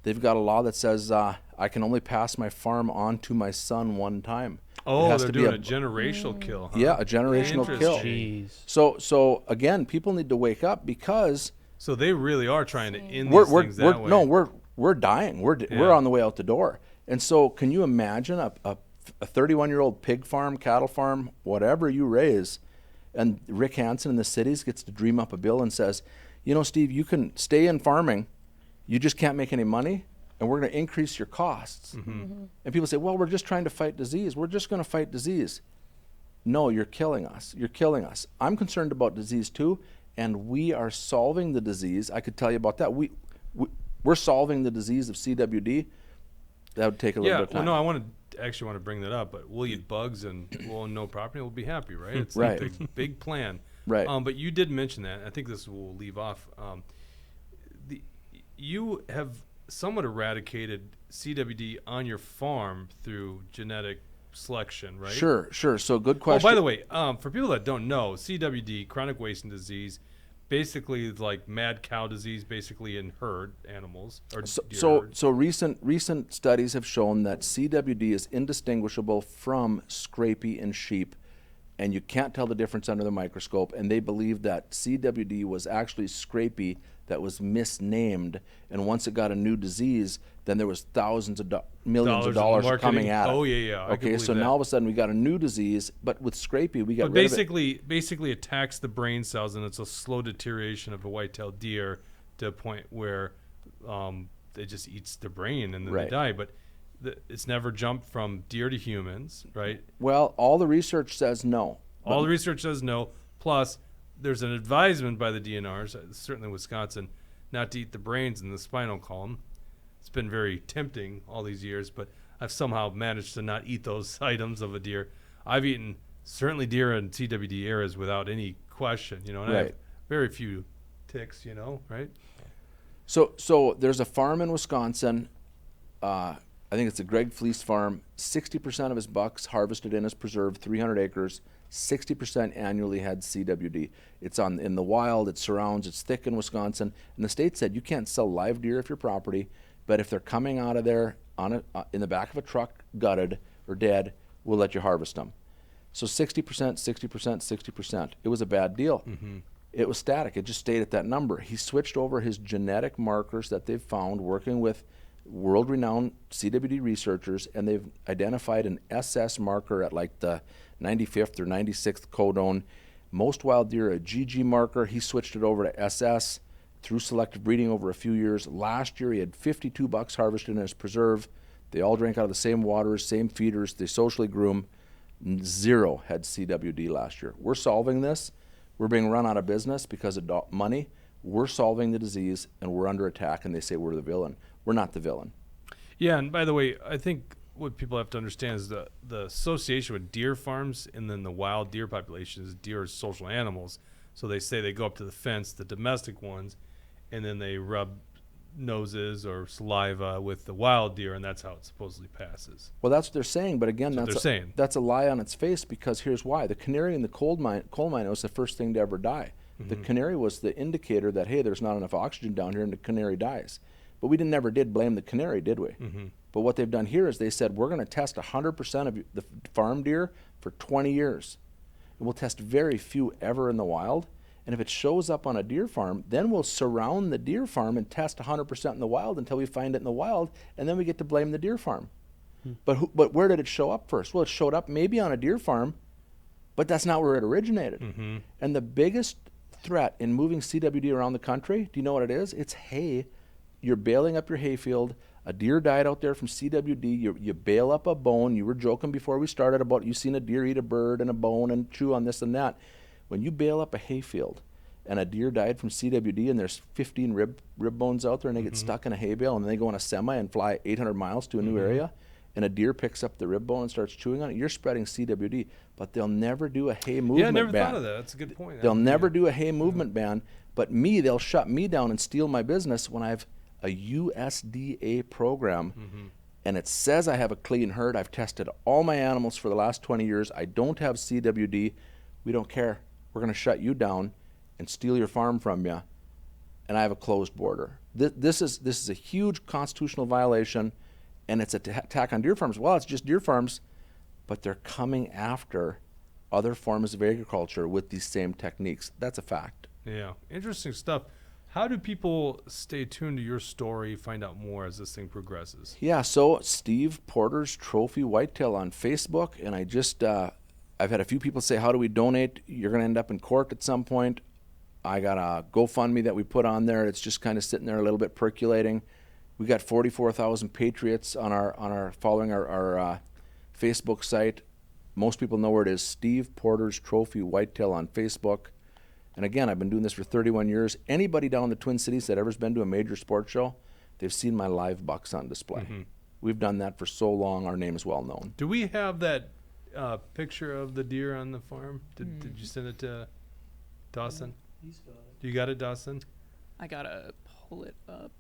They've got a law that says I can only pass my farm on to my son one time. It Oh, has they're to be doing a generational kill, huh? Yeah, a generational kill. Interesting. Jeez. So again, people need to wake up because So they really are trying to end we're these things that way. no, we're dying. We're Yeah. on the way out the door. And so, can you imagine a 31-year-old pig farm, cattle farm, whatever you raise, and Rick Hansen in the cities gets to dream up a bill and says, you know, Steve, you can stay in farming, you just can't make any money, and we're going to increase your costs. And people say, well, we're just trying to fight disease. We're just going to fight disease. No, you're killing us. You're killing us. I'm concerned about disease too, and we are solving the disease. I could tell you about that. We're solving the disease of CWD. That would take a little bit of time. Well, no, I actually want to bring that up, but we'll eat bugs and we'll own no property. We'll be happy, right? It's Right. like the big plan. Right. But you did mention that. I think this will leave off. You have somewhat eradicated CWD on your farm through genetic selection, right? Sure. So good Oh, question. by the way, for people that don't know, CWD, chronic wasting disease, basically is like mad cow disease, basically in herd animals or deer herds. So recent studies have shown that CWD is indistinguishable from scrapie in sheep, and you can't tell the difference under the microscope. And they believe that CWD was actually scrapie that was misnamed, and once it got a new disease, then there was millions of dollars marketing. coming at it. Oh, yeah. I can Okay, believe so that. now all of a sudden we got a new disease, but with scrapie we got But rid of it. basically attacks the brain cells, and it's a slow deterioration of a white-tailed deer to a point where it just eats the brain and then Right. they die. But it's never jumped from deer to humans, right? Well, all the research says no. All the research says no. Plus, there's an advisement by the DNRs, certainly in Wisconsin, not to eat the brains in the spinal column. It's been very tempting all these years, but I've somehow managed to not eat those items of a deer. I've eaten certainly deer in CWD areas without any question, and I have Right. very few ticks, right? So there's a farm in Wisconsin. I think it's a Greg Fleece farm. 60% of his bucks harvested in his preserve, 300 acres. 60% annually had CWD. It's in the wild. It surrounds. It's thick in Wisconsin. And the state said you can't sell live deer if you're property, but if they're coming out of there in the back of a truck, gutted or dead, we'll let you harvest them. So 60%, 60%, 60%. It was a bad deal. It was static. It just stayed at that number. He switched over his genetic markers that they've found working with world-renowned CWD researchers, and they've identified an SS marker at like the 95th or 96th codon. Most wild deer a GG marker. He switched it over to SS through selective breeding over a few years. Last year he had 52 bucks harvested in his preserve. They all drank out of the same waters, same feeders. They socially grew them. 0 had CWD last year. We're solving this. We're being run out of business because of money. We're solving the disease, and we're under attack, and they say we're the villain. We're not the villain. Yeah, and by the way, I think what people have to understand is the association with deer farms and then the wild deer population is deer are social animals. So they say they go up to the fence, the domestic ones, and then they rub noses or saliva with the wild deer, and that's how it supposedly passes. Well, that's what they're saying, but again, That's what they're saying. that's a lie on its face, because here's why. The canary in the coal mine was the first thing to ever die. The canary was the indicator that, hey, there's not enough oxygen down here, and the canary dies. But we never did blame the canary, did we? But what they've done here is they said, we're going to test 100% of the farm deer for 20 years. And we'll test very few ever in the wild. And if it shows up on a deer farm, then we'll surround the deer farm and test 100% in the wild until we find it in the wild, and then we get to blame the deer farm. But where did it show up first? Well, it showed up maybe on a deer farm, but that's not where it originated. And the biggest threat in moving CWD around the country, do you know what it is? It's hay. You're baling up your hayfield. A deer died out there from CWD. You bale up a bone. You were joking before we started about you seen a deer eat a bird and a bone and chew on this and that. When you bale up a hayfield and a deer died from CWD and there's 15 rib bones out there and they get stuck in a hay bale and then they go on a semi and fly 800 miles to a new area, and a deer picks up the rib bone and starts chewing on it, you're spreading CWD. But they'll never do a hay movement ban. Yeah, I never thought of that. That's a good point. They'll never do a hay movement ban, but they'll shut me down and steal my business when I've a USDA program, and it says I have a clean herd. I've tested all my animals for the last 20 years. I don't have CWD. We don't care. We're going to shut you down and steal your farm from you. and I have a closed border. This is a huge constitutional violation, and it's an attack on deer farms. Well, it's just deer farms, but they're coming after other forms of agriculture with these same techniques. That's a fact. Yeah, interesting stuff. How do people stay tuned to your story, find out more as this thing progresses? Yeah, so Steve Porter's Trophy Whitetail on Facebook, and I just, I've had a few people say, how do we donate? You're going to end up in court at some point. I got a GoFundMe that we put on there. It's just kind of sitting there a little bit percolating. We got 44,000 patriots on our following our Facebook site. Most people know where it is, Steve Porter's Trophy Whitetail on Facebook. And again, I've been doing this for 31 years. Anybody down in the Twin Cities that ever's been to a major sports show, they've seen my live bucks on display. Mm-hmm. We've done that for so long, our name is well known. Do we have that picture of the deer on the farm? Did you send it to Dawson? He's got it. You got it, Dawson? I gotta pull it up.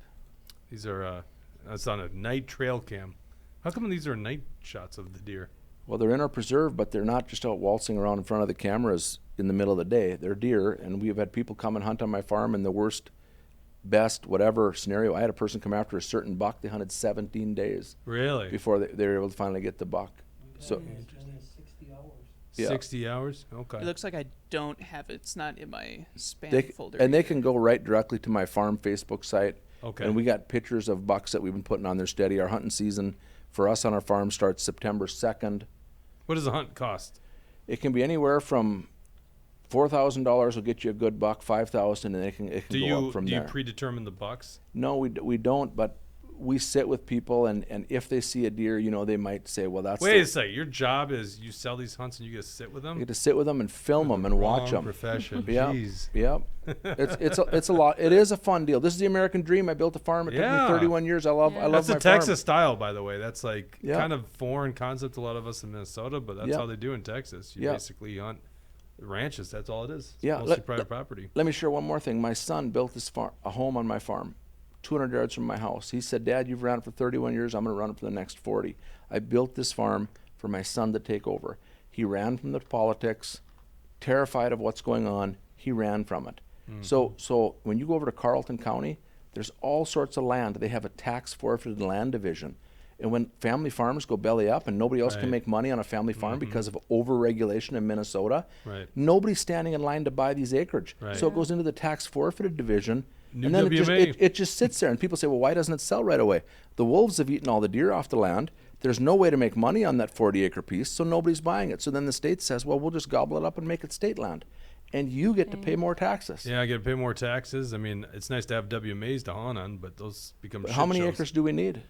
These are, it's on a night trail cam. How come these are night shots of the deer? Well, they're in our preserve, but they're not just out waltzing around in front of the cameras in the middle of the day. They're deer, and we've had people come and hunt on my farm in the worst, best, whatever scenario. I had a person come after a certain buck. They hunted 17 days Really? before they were able to finally get the buck. So, It's only 60 hours. yeah. 60 hours? Okay. It looks like I don't have it. It's not in my spam They, folder. and they either. can go right directly to my farm Facebook site. Okay. And we got pictures of bucks that we've been putting on there steady. Our hunting season for us on our farm starts September 2nd. What does a hunt cost? It can be anywhere from $4,000 will get you a good buck, $5,000, and it can Do go up you from do you there. predetermine the bucks? No, we don't, but we sit with people, and if they see a deer, they might say, well, that's Wait a second. Your job is you sell these hunts and you get to sit with them? you get to sit with them and film them and watch Wrong them. profession. Yeah, Jeez. yeah. It's a lot. It is a fun deal. This is the American dream. I built a farm. It took Yeah. me 31 years. I love That's the my Texas farm. style, by the way. That's like Yeah. kind of foreign concept to a lot of us in Minnesota, but that's Yeah. how they do in Texas. You Yeah. basically hunt ranches. That's all it is. It's Yeah, mostly private property. Let me share one more thing. My son built a home on my farm, 200 yards from my house. He said, Dad, you've ran it for 31 years. I'm going to run it for the next 40. I built this farm for my son to take over. He ran from the politics, terrified of what's going on. He ran from it. So when you go over to Carleton County, there's all sorts of land. They have a tax forfeited land division. And when family farmers go belly up and nobody else can Right. make money on a family farm because of over-regulation in Minnesota, Right. nobody's standing in line to buy these acreage. Right. So it goes into the tax forfeited division. New And then WMA. it just sits there. And people say, well, why doesn't it sell right away? The wolves have eaten all the deer off the land. There's no way to make money on that 40-acre piece, so nobody's buying it. So then the state says, well, we'll just gobble it up and make it state land. And you get to pay more taxes. Yeah, I get to pay more taxes. I mean, it's nice to have WMAs to hunt on, but those become But shit how many shows. acres do we need?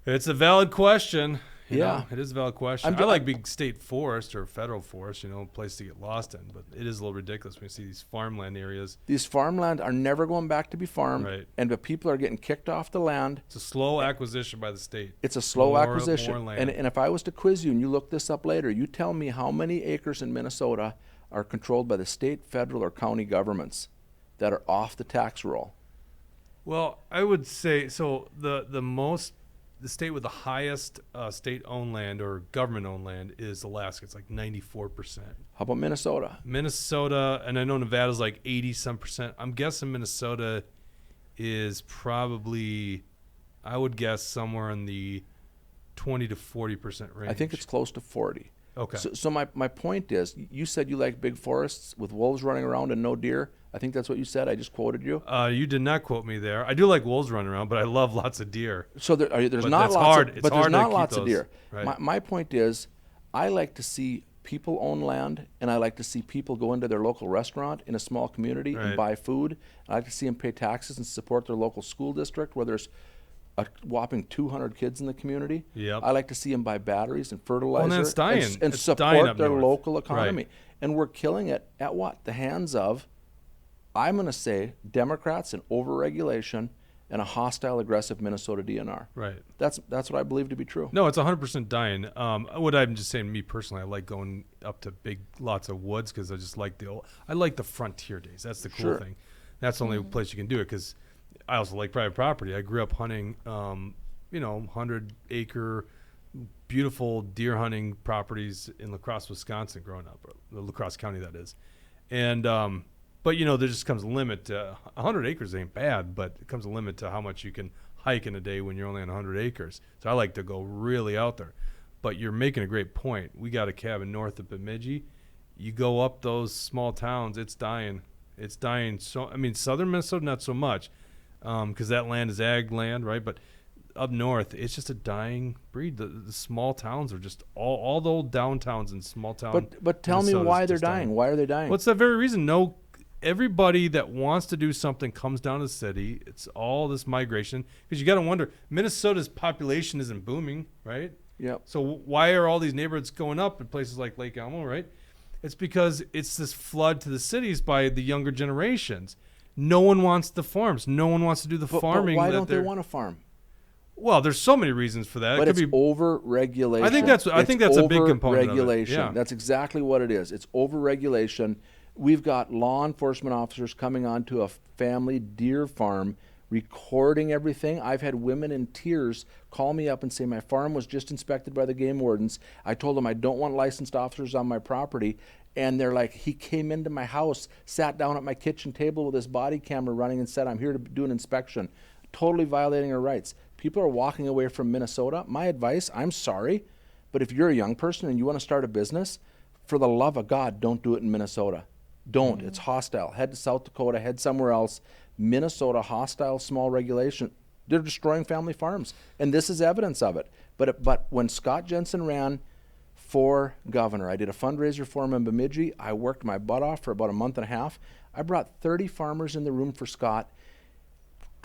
It's a valid question. You Yeah. know, it is a valid question. I'm I ju- like big state forest or federal forest, a place to get lost in, but it is a little ridiculous when you see these farmland areas. These farmland are never going back to be farmed, Right. and the people are getting kicked off the land. It's a slow acquisition by the state. It's a slow More acquisition. land. And if I was to quiz you and you look this up later, you tell me how many acres in Minnesota are controlled by the state, federal, or county governments that are off the tax roll. Well, I would say so. The state with the highest state-owned land or government-owned land is Alaska. It's like 94%. How about Minnesota? Minnesota, and I know Nevada's like 80-some%. I'm guessing Minnesota is probably, I would guess, somewhere in the 20 to 40% range. I think it's close to 40. Okay. So my point is, you said you like big forests with wolves running around and no deer. I think that's what you said. I just quoted you. You did not quote me there. I do like wolves running around, but I love lots of deer. So there's But not that's lots hard. of, It's but there's hard to not keep lots of those. deer. Right. My point is, I like to see people own land, and I like to see people go into their local restaurant in a small community and Right. buy food. I like to see them pay taxes and support their local school district where there's a whopping 200 kids in the community. Yep. I like to see them buy batteries and fertilizer it's dying. and It's dying support up their north. local economy. Right. And we're killing it at what? The hands of, I'm going to say, Democrats and overregulation and a hostile, aggressive Minnesota DNR. Right. That's what I believe to be true. No, it's 100% dying. What I'm just saying, me personally, I like going up to big lots of woods because I just like I like the frontier days. That's the cool Sure. thing. That's the only place you can do it because I also like private property. I grew up hunting, 100-acre, beautiful deer hunting properties in La Crosse, Wisconsin, growing up, or La Crosse County, that is. And but But, there just comes a limit to 100 acres ain't bad, but it comes a limit to how much you can hike in a day when you're only on 100 acres. So I like to go really out there. But you're making a great point. We got a cabin north of Bemidji. You go up those small towns, it's dying. It's dying. So, southern Minnesota, not so much, because that land is ag land, right? But up north, it's just a dying breed. The small towns are just all the old downtowns and small towns. But tell me why they're dying. Why are they dying? What's that very reason? Everybody that wants to do something comes down to the city. It's all this migration, because you got to wonder, Minnesota's population isn't booming, right? Yep. So why are all these neighborhoods going up in places like Lake Elmo, right? It's because it's this flood to the cities by the younger generations. No one wants the farms. No one wants to do the farming. But why don't they want to farm? Well, there's so many reasons for that. But it's over-regulation. I think that's a big component of it. Yeah. That's exactly what it is. It's over-regulation. We've got law enforcement officers coming onto a family deer farm, recording everything. I've had women in tears call me up and say, my farm was just inspected by the game wardens. I told them I don't want licensed officers on my property. And they're like, he came into my house, sat down at my kitchen table with his body camera running and said, I'm here to do an inspection. Totally violating our rights. People are walking away from Minnesota. My advice, I'm sorry, but if you're a young person and you want to start a business, for the love of God, don't do it in Minnesota. Don't. It's hostile. Head to South Dakota, head somewhere else. Minnesota, hostile, small regulation. They're destroying family farms, and this is evidence of it. But when Scott Jensen ran for governor, I did a fundraiser for him in Bemidji. I worked my butt off for about a month and a half. I brought 30 farmers in the room for Scott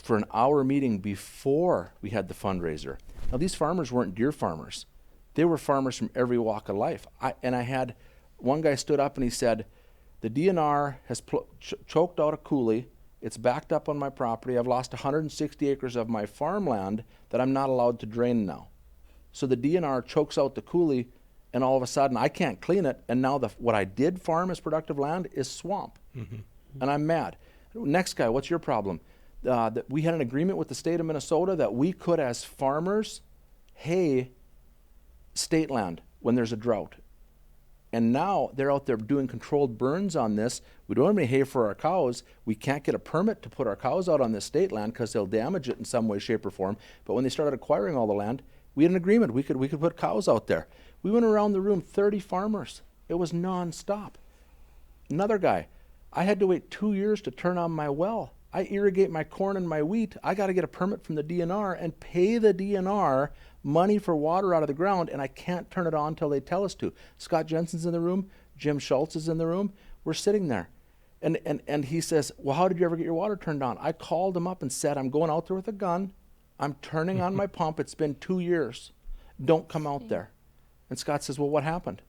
for an hour meeting before we had the fundraiser. Now, these farmers weren't deer farmers. They were farmers from every walk of life. I had one guy stood up and he said, the DNR has choked out a coulee. It's backed up on my property. I've lost 160 acres of my farmland that I'm not allowed to drain now. So the DNR chokes out the coulee, and all of a sudden I can't clean it, and now what I did farm as productive land is swamp. And I'm mad. Next guy, what's your problem? We had an agreement with the state of Minnesota that we could, as farmers, hay state land when there's a drought. And now they're out there doing controlled burns on this. We don't have any hay for our cows. We can't get a permit to put our cows out on this state land because they'll damage it in some way, shape, or form. But when they started acquiring all the land, we had an agreement. We could put cows out there. We went around the room, 30 farmers. It was nonstop. Another guy, I had to wait 2 years to turn on my well. I irrigate my corn and my wheat. I got to get a permit from the DNR and pay the DNR money for water out of the ground, and I can't turn it on until they tell us to. Scott Jensen's in the room. Jim Schultz is in the room. We're sitting there. And he says, well, how did you ever get your water turned on? I called him up and said, I'm going out there with a gun. I'm turning on my pump. It's been 2 years. Don't come out there. And Scott says, well, what happened?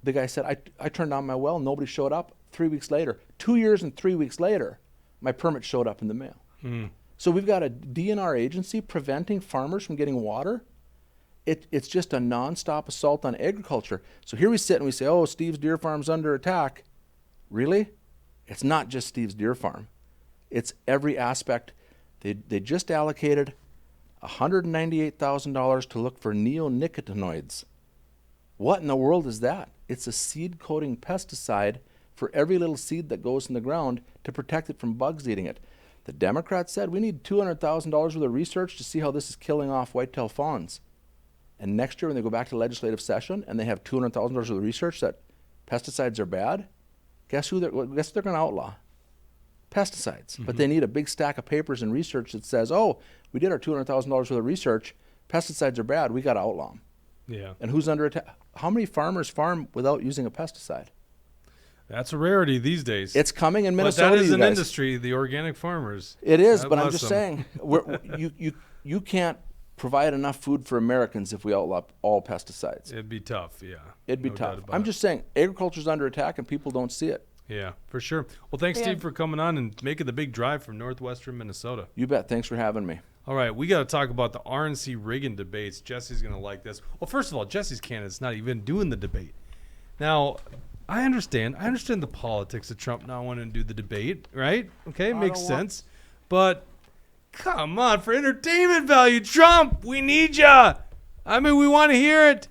The guy said, I turned on my well. Nobody showed up. 3 weeks later, 2 years and 3 weeks later, my permit showed up in the mail. So we've got a DNR agency preventing farmers from getting water. It's just a nonstop assault on agriculture. So here we sit and we say, oh, Steve's deer farm's under attack. Really? It's not just Steve's deer farm. It's every aspect. They just allocated $198,000 to look for neonicotinoids. What in the world is that? It's a seed-coating pesticide for every little seed that goes in the ground to protect it from bugs eating it. The Democrats said we need $200,000 worth of research to see how this is killing off whitetail fawns. And next year when they go back to legislative session and they have $200,000 worth of research that pesticides are bad, guess they're going to outlaw? Pesticides. But they need a big stack of papers and research that says, oh, we did our $200,000 worth of research, pesticides are bad, we got to outlaw them. Yeah. And who's under attack? How many farmers farm without using a pesticide? That's a rarity these days. It's coming in Minnesota. But that is an guys. industry, the organic farmers. It is, God but I'm bless just them. saying, you can't provide enough food for Americans if we outlaw all pesticides. It'd be tough, yeah. It'd be No tough. doubt about I'm it. just saying, agriculture's under attack and people don't see it. Yeah, for sure. Well, thanks, Yeah. Steve, for coming on and making the big drive from northwestern Minnesota. You bet. Thanks for having me. All right, we got to talk about the RNC rigging debates. Jesse's going to like this. Well, first of all, Jesse's candidate's not even doing the debate. Now, I understand the politics of Trump not wanting to do the debate, right? Okay, makes sense. But come on, for entertainment value, Trump, we need ya. I mean, we want to hear it.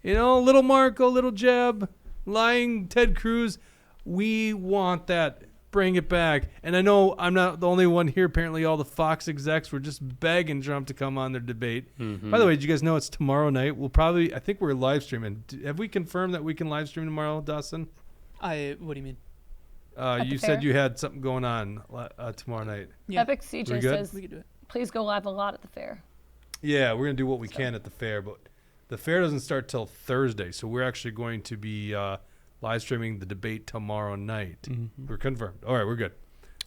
You know, little Marco, little Jeb, lying Ted Cruz. We want that Bring it back. And I know I'm not the only one here. Apparently, all the Fox execs were just begging Trump to come on their debate. By the way, did you guys know it's tomorrow night? I think we're live streaming. Have we confirmed that we can live stream tomorrow, Dustin? What do you mean? You said you had something going on tomorrow night. Yeah. Epic We CJ good? says, We could do it. please go live a lot at the fair. Yeah, we're going to do what we can at the fair, but the fair doesn't start till Thursday, so we're actually going to be live streaming the debate tomorrow night. We're confirmed. All right, we're good.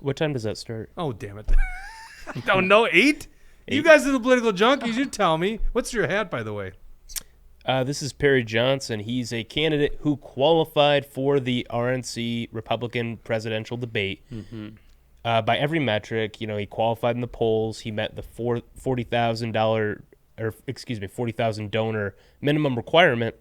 What time does that start? Oh, damn it. Don't know. 8? You guys are the political junkies. You tell me. What's your hat, by the way? This is Perry Johnson. He's a candidate who qualified for the RNC Republican presidential debate. By every metric, he qualified in the polls. He met the $40,000 donor minimum requirement,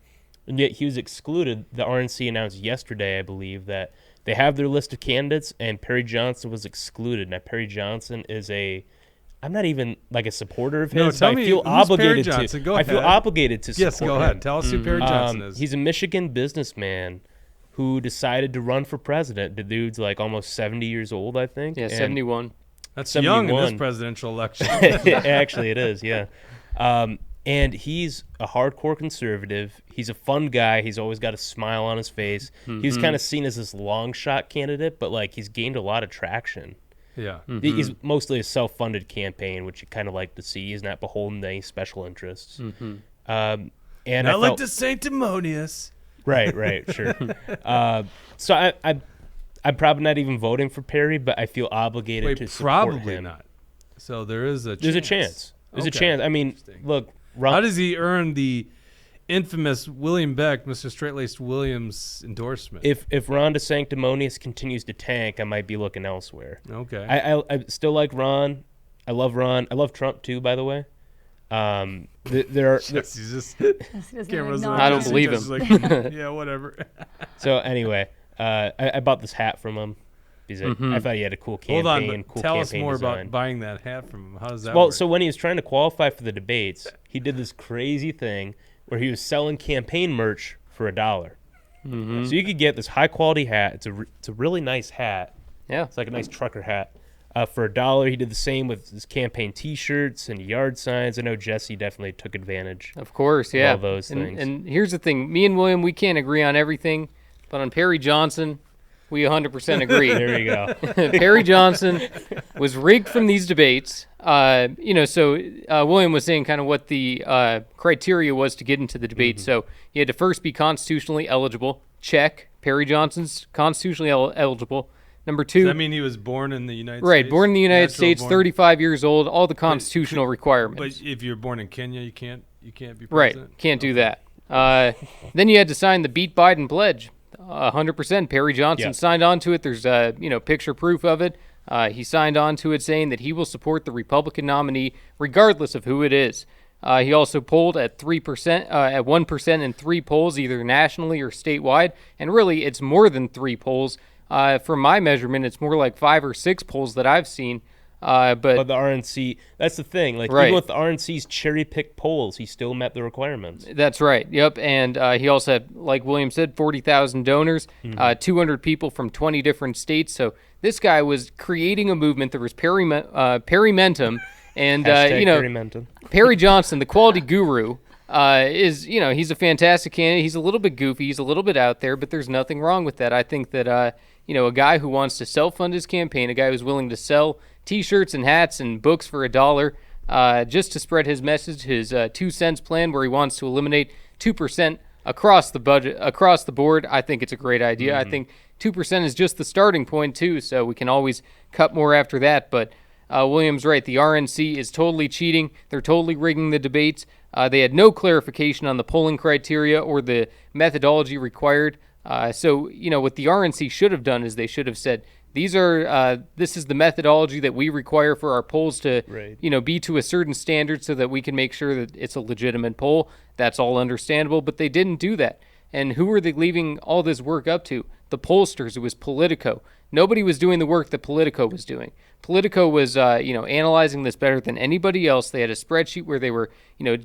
and yet he was excluded. The RNC announced yesterday, I believe, that they have their list of candidates, and Perry Johnson was excluded. Now, Perry Johnson is I'm not even like a supporter of his. No, tell I me, feel who's obligated Perry Johnson? to. Go I feel ahead. obligated to support Yes, go ahead. him. Tell us who Perry Johnson is. He's a Michigan businessman who decided to run for president. The dude's like almost 70 years old, I think. Yeah, and 71. That's young in this 71. presidential election. Actually, it is, yeah. And he's a hardcore conservative. He's a fun guy. He's always got a smile on his face. He's kind of seen as this long shot candidate, but like he's gained a lot of traction. Yeah. He's mostly a self-funded campaign, which you kind of like to see. He's not beholden to any special interests. And Not I like felt, the sanctimonious. right, sure. So I'm probably not even voting for Perry, but I feel obligated to Wait, support probably him. not. So there is a chance. There's a chance. There's a Okay. chance. I mean, Interesting. look, Ron, How does he earn the infamous William Beck, Mr. Straight-Laced Williams endorsement? if Ron DeSanctimonious continues to tank, I might be looking elsewhere. Okay. I still like Ron. I love Ron. I love Trump too, by the way. There are Yes, he's just He doesn't cameras. acknowledge I don't it. believe just him. like, yeah, whatever. so anyway. I bought this hat from him because I thought he had a cool Hold campaign. on, but cool tell us campaign more design. about buying that hat from him. How does that Well, work? so when he was trying to qualify for the debates, he did this crazy thing where he was selling campaign merch for $1. So you could get this high quality hat. It's a really nice hat. Yeah. It's like a nice trucker hat. For $1, he did the same with his campaign T-shirts and yard signs. I know Jesse definitely took advantage. Of course, yeah. all those things. And here's the thing. Me and William, we can't agree on everything, but on Perry Johnson, we 100% agree. There you go. Perry Johnson was rigged from these debates. So William was saying kind of what the criteria was to get into the debate. So you had to first be constitutionally eligible. Check. Perry Johnson's constitutionally eligible. Number two. Does that mean he was born in the United States? Right, born in the United Natural States, born? 35 years old, all the constitutional requirements. But if you're born in Kenya, you can't be president? Right, can't do that. Then you had to sign the Beat Biden pledge. 100%. Perry Johnson Yeah. signed on to it. There's picture proof of it. He signed on to it saying that he will support the Republican nominee regardless of who it is. He also polled at 3%, at 1% in 3 polls, either nationally or statewide. And really, it's more than 3 polls. From my measurement, it's more like 5 or 6 polls that I've seen. But But the RNC, that's the thing. Like Right. even with the RNC's cherry-picked polls, he still met the requirements. That's right. Yep. And he also had, like William said, 40,000 donors, 200 people from 20 different states. So this guy was creating a movement. There was Perrymentum. And, Hashtag Perry Menton. Perry Johnson, the quality guru, he's a fantastic candidate. He's a little bit goofy. He's a little bit out there, but there's nothing wrong with that. I think that, a guy who wants to self-fund his campaign, a guy who's willing to sell T-shirts and hats and books for $1 just to spread his message, his 2 cents plan where he wants to eliminate 2% across the budget, across the board. I think it's a great idea. I think 2% is just the starting point too, so we can always cut more after that. But William's right. The RNC is totally cheating. They're totally rigging the debates. They had no clarification on the polling criteria or the methodology required. So what the RNC should have done is they should have said, this is the methodology that we require for our polls to, Right. be to a certain standard so that we can make sure that it's a legitimate poll. That's all understandable, but they didn't do that. And who were they leaving all this work up to? The pollsters. It was Politico. Nobody was doing the work that Politico was doing. Politico was, analyzing this better than anybody else. They had a spreadsheet where they were,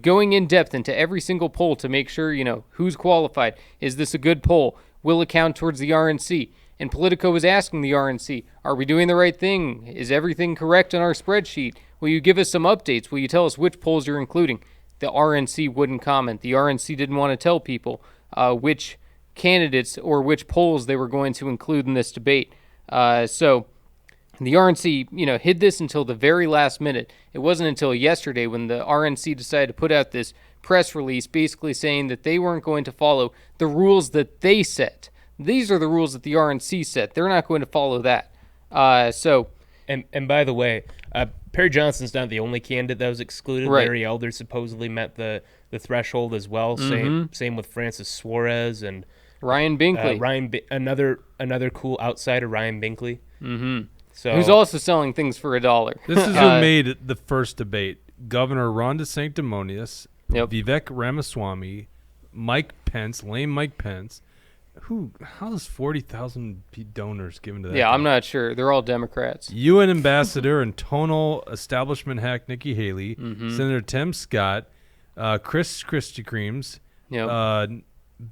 going in depth into every single poll to make sure, who's qualified. Is this a good poll? Will it count towards the RNC? And Politico was asking the RNC, are we doing the right thing? Is everything correct on our spreadsheet? Will you give us some updates? Will you tell us which polls you're including? The RNC wouldn't comment. The RNC didn't want to tell people which candidates or which polls they were going to include in this debate. So the RNC, hid this until the very last minute. It wasn't until yesterday when the RNC decided to put out this press release basically saying that they weren't going to follow the rules that they set. These are the rules that the RNC set. They're not going to follow that. And by the way, Perry Johnson's not the only candidate that was excluded. Right. Larry Elder supposedly met the threshold as well. Same with Francis Suarez and Ryan Binkley. Another cool outsider, Ryan Binkley. Mm-hmm. So Who's also selling things for $1. This is who made the first debate. Governor Ron DeSanctimonious, Yep. Vivek Ramaswamy, Mike Pence, lame Mike Pence. How's 40,000 donors given to that? Yeah, guy? I'm not sure. They're all Democrats. UN ambassador and tonal establishment hack Nikki Haley, Senator Tim Scott, Chris Christie Creams, Yep.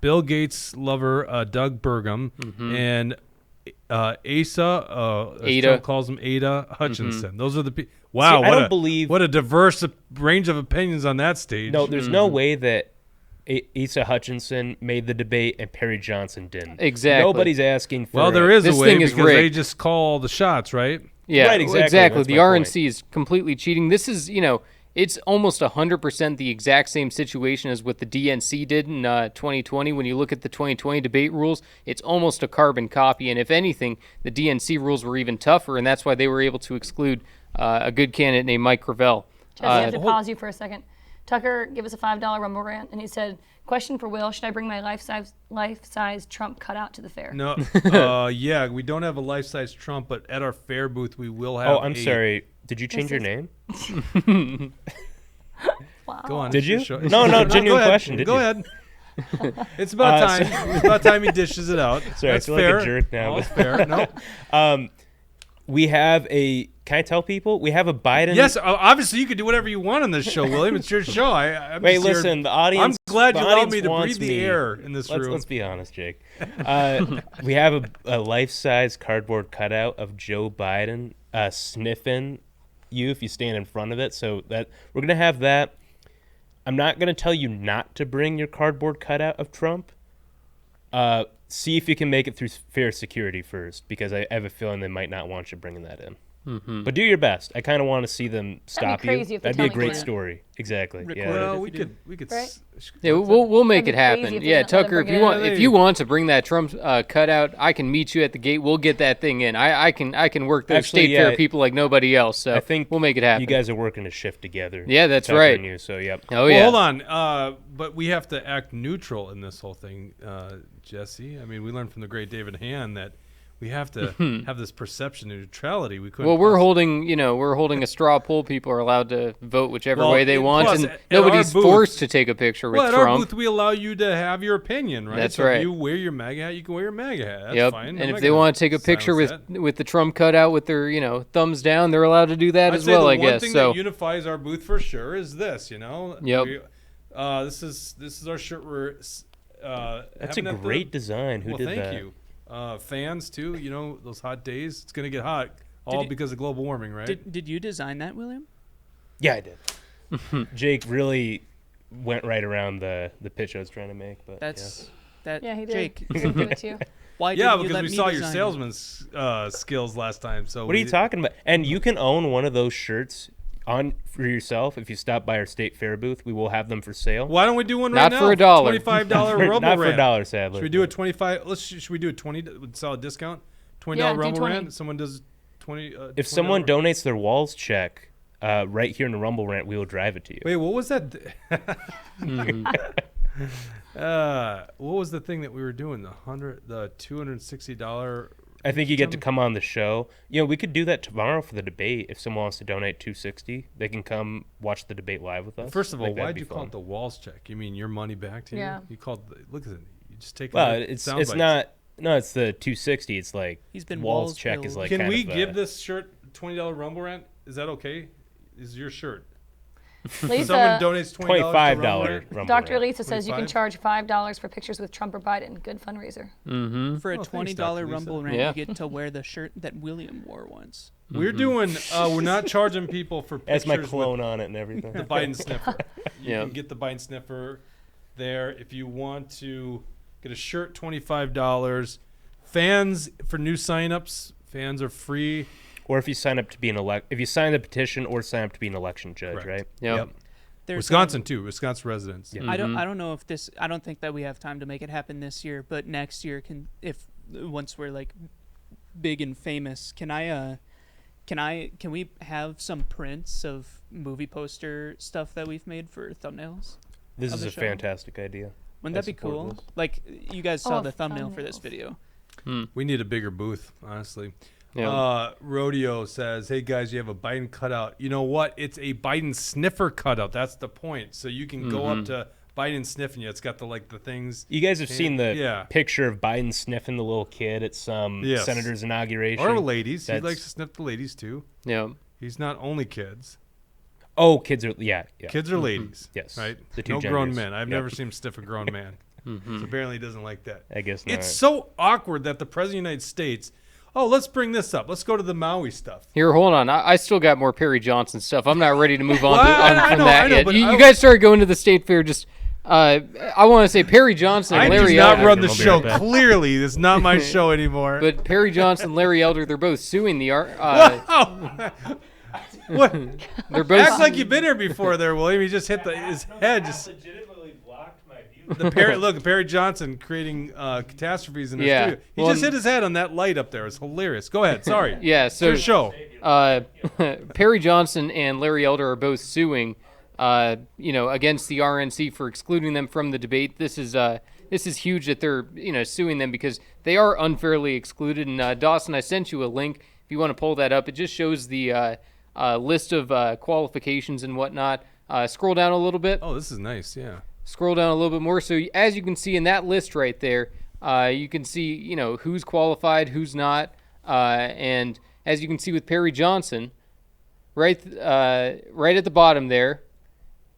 Bill Gates lover Doug Burgum, and Asa, as Ada. Trump calls him, Ada Hutchinson. Those are the people. Wow, I don't believe what a diverse range of opinions on that stage. no, there's no way that Asa Hutchinson made the debate and Perry Johnson didn't. Exactly. Nobody's asking for. Well, there is This a way thing is because they rigged. just call all the shots, right? Yeah, Right, exactly. exactly. That's The my RNC is completely cheating. This is, it's almost 100% the exact same situation as what the DNC did in 2020. When you look at the 2020 debate rules, it's almost a carbon copy. And if anything, the DNC rules were even tougher, and that's why they were able to exclude a good candidate named Mike Gravel. Jesse, I have to pause you for a second. Tucker gave us a $5 Rumble rant, and he said, question for Will, should I bring my life-size Trump cutout to the fair? No, yeah, we don't have a life-size Trump, but at our fair booth we will have. Oh, I'm sorry. Did you change your name? Wow. Go on. Did you? Show- No, genuine go ahead. question. Did Go you? ahead. It's about time. It's about time he dishes it out. Sorry, That's I feel fair. like a jerk now. All fair. No. We have a. Can I tell people we have a Biden? Yes, obviously you could do whatever you want on this show, William. It's your show. I'm Wait, just here- listen. The audience. I'm glad the you allowed audience me to wants breathe the me. air in this room. Let's be honest, Jake. We have a life-size cardboard cutout of Joe Biden sniffing you if you stand in front of it. So that we're gonna have that. I'm not gonna tell you not to bring your cardboard cutout of Trump. See if you can make it through fair security first, because I have a feeling they might not want you bringing that in. But do your best. I kind of want to see them stop crazy you. if they That'd be a tell me great to. story. Exactly. Record Yeah. it. Well, if we you could. We could. Right? Yeah, we'll make it That'd be happen. crazy if they Yeah, didn't let him Tucker, bring if it you in. want, if you want to bring that Trump cutout, I can meet you at the gate. We'll get that thing in. I can work those Actually, state fair yeah, people like nobody else. So I think we'll make it happen. You guys are working a shift together. Yeah, that's Tucker right. and you, so yep. Oh Well, yeah. hold on. But we have to act neutral in this whole thing, Jesse. I mean, we learned from the great David Hand that we have to have this perception of neutrality. We couldn't. Well, we're holding a straw poll. People are allowed to vote whichever Well, way they want, plus, and at nobody's our booth- forced to take a picture with Well, at our Trump. booth, we allow you to have your opinion, right? That's so right. If you wear your MAGA hat, you can wear your MAGA hat. That's Yep. fine. And if they want to take a picture with the Trump cutout with their thumbs down, they're allowed to do that I'd as say well. the I one guess thing so. that unifies our booth for sure is this. Yep. This is our shirt. We're That's a great design. Who well, did thank that? you. Fans too. Those hot days. It's gonna get hot. All you- because of global warming, right? Did you design that, William? Yeah, I did. Jake really went right around the pitch I was trying to make, but That's that. Yeah, he did. Jake, He'll give it to you. why Yeah, didn't you because let we me saw your design it? salesman's skills last time. So what are you talking about? And you can own one of those shirts for yourself if you stop by our state fair booth. We will have them for sale. Why don't we do one Not right for now? $1. $25 For- Rumble not for rant. $1, sadly. Should we do a 25? Should we do a 20 with solid discount? $20 Yeah, do Rumble 20. rant. Someone does 20. If $20 someone donates their walls check right here in the Rumble rant, we will drive it to you. Wait, what was that? What was the thing that we were doing? The $260. I think you get to come on the show. We could do that tomorrow for the debate. If someone wants to donate $260, they can come watch the debate live with us. First of all, Like, that'd why'd be you call fun. it the walls check? You mean your money back to you? Yeah. You called. Look at it. You just take. Well, it. it's sound bites. not. No, it's the 260. It's like He's been walls walls check is billed. like. Can kind we of, give this shirt $20 Rumble rant? Is that okay? Is your shirt? Someone Lisa, donates $20. $25 Dr. Lisa says you can 25? charge $5 for pictures with Trump or Biden. Good fundraiser. Mm-hmm. For a Oh, thanks, $20 Dr. Lisa. Rumble rant, Yeah. you get to wear the shirt that William wore once. We're doing. We're not charging people for pictures Has my with clone on it and everything. the Biden sniffer. You Yeah. can get the Biden sniffer there. If you want to get a shirt, $25. Fans for new signups. Fans are free. Or if you sign up to be if you sign the petition or sign up to be an election judge, Correct. right? Yep. There's, Wisconsin too. Wisconsin residents. Yeah. I don't know if this. I don't think that we have time to make it happen this year. But next year, once we're like big and famous, can we have some prints of movie poster stuff that we've made for thumbnails? This Of is the a show? fantastic idea. Wouldn't I that be support cool? this. Like you guys saw Oh, the thumbnail for this thumbnails. video. We need a bigger booth, honestly. Yeah. Rodeo says, "Hey guys, you have a Biden cutout. You know what? It's a Biden sniffer cutout. That's the point. So you can go up to Biden sniffing you. It's got the things. You guys have seen the Yeah. picture of Biden sniffing the little kid at some Yes. senator's inauguration. Or ladies. He That's- likes to sniff the ladies too. Yeah. He's not only kids. Oh, kids are yeah. Kids are ladies. Yes. Right. The two no grown genders. men. I've Yep. never seen him sniff a grown man. So apparently he doesn't like that. I guess not. It's so awkward that the president of the United States. Oh, let's bring this up. Let's go to the Maui stuff. Here, hold on. I still got more Perry Johnson stuff. I'm not ready to move on, Well, I from know, that I know, yet. but You guys started going to the state fair. Just, I want to say Perry Johnson and I Larry do not Elder. run the I'll be show. right back. Clearly, it's not my show anymore. But Perry Johnson, Larry Elder, they're both suing the Wow. What? they're both Act like you've been here before, there, William. He just hit his head. Just legitimately blocked my view. the Perry Johnson creating catastrophes in the Yeah. studio. He Well, just hit his head on that light up there. It's hilarious. Go ahead. Sorry. Yeah, It's your so show. Perry Johnson and Larry Elder are both suing, against the RNC for excluding them from the debate. This is huge that they're suing them because they are unfairly excluded. And Dawson, I sent you a link if you want to pull that up. It just shows the list of qualifications and whatnot. Scroll down a little bit. Oh, this is nice. Yeah. Scroll down a little bit more. So as you can see in that list right there, you can see who's qualified, who's not, and as you can see with Perry Johnson, right at the bottom there,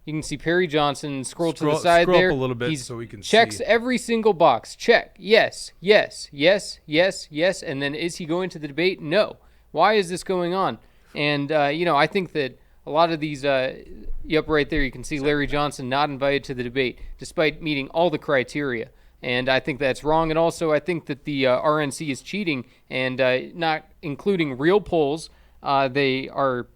you can see Perry Johnson. Scroll to the side scroll there. up a little bit He's so we can checks see. every single box. Check. Yes, yes, yes, yes, yes. And then is he going to the debate? No. Why is this going on? And I think that a lot of these, right there, you can see Larry Johnson not invited to the debate despite meeting all the criteria. And I think that's wrong. And also, I think that the RNC is cheating and not including real polls. They are,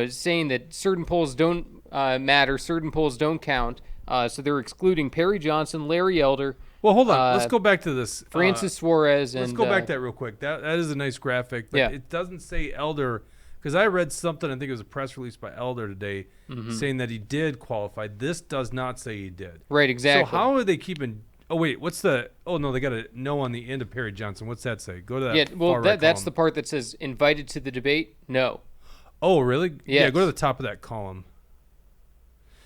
saying that certain polls don't matter, certain polls don't count. So they're excluding Perry Johnson, Larry Elder, Well, hold on. Let's go back to this. Francis Suarez, and Let's go back to that real quick. That is a nice graphic, but Yeah. it doesn't say Elder because I read something. I think it was a press release by Elder today saying that he did qualify. This does not say he did. Right, exactly. So how are they keeping? Oh wait, what's the? Oh no, they got a no on the end of Perry Johnson. What's that say? Go to that. Yeah, well, far right that's the column. part that says invited to the debate. No. Oh really? Yeah. Yes. Go to the top of that column.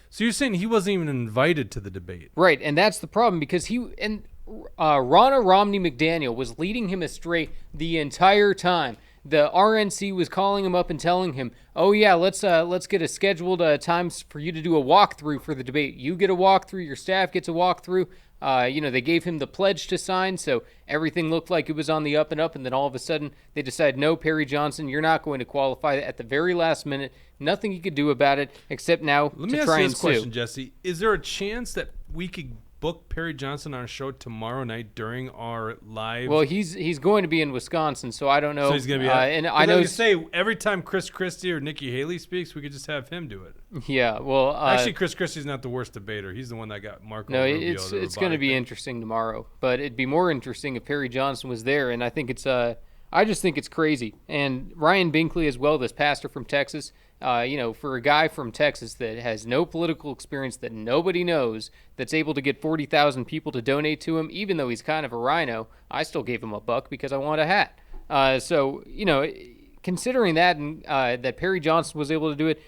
So you're saying he wasn't even invited to the debate? Right, and that's the problem because Ronna Romney McDaniel was leading him astray the entire time. The RNC was calling him up and telling him, "Oh yeah, let's get a scheduled time for you to do a walkthrough for the debate. You get a walkthrough, your staff gets a walkthrough." They gave him the pledge to sign, so everything looked like it was on the up and up. And then all of a sudden, they decide, "No, Perry Johnson, you're not going to qualify." At the very last minute, nothing he could do about it except now Let me to ask try you and this question, sue. Jesse. Is there a chance that we could book Perry Johnson on our show tomorrow night during our live? Well, he's going to be in Wisconsin, so I don't know. So he's gonna be. and I know. Say every time Chris Christie or Nikki Haley speaks, we could just have him do it. Yeah, well, Actually, Chris Christie's not the worst debater. He's the one that got Marco no, Rubio. it's the going to robotic be thing. interesting tomorrow, but it'd be more interesting if Perry Johnson was there. And I think it's I just think it's crazy. And Ryan Binkley as well, this pastor from Texas. For a guy from Texas that has no political experience, that nobody knows, that's able to get 40,000 people to donate to him, even though he's kind of a rhino, I still gave him $1 because I want a hat. Considering that and that Perry Johnson was able to do it,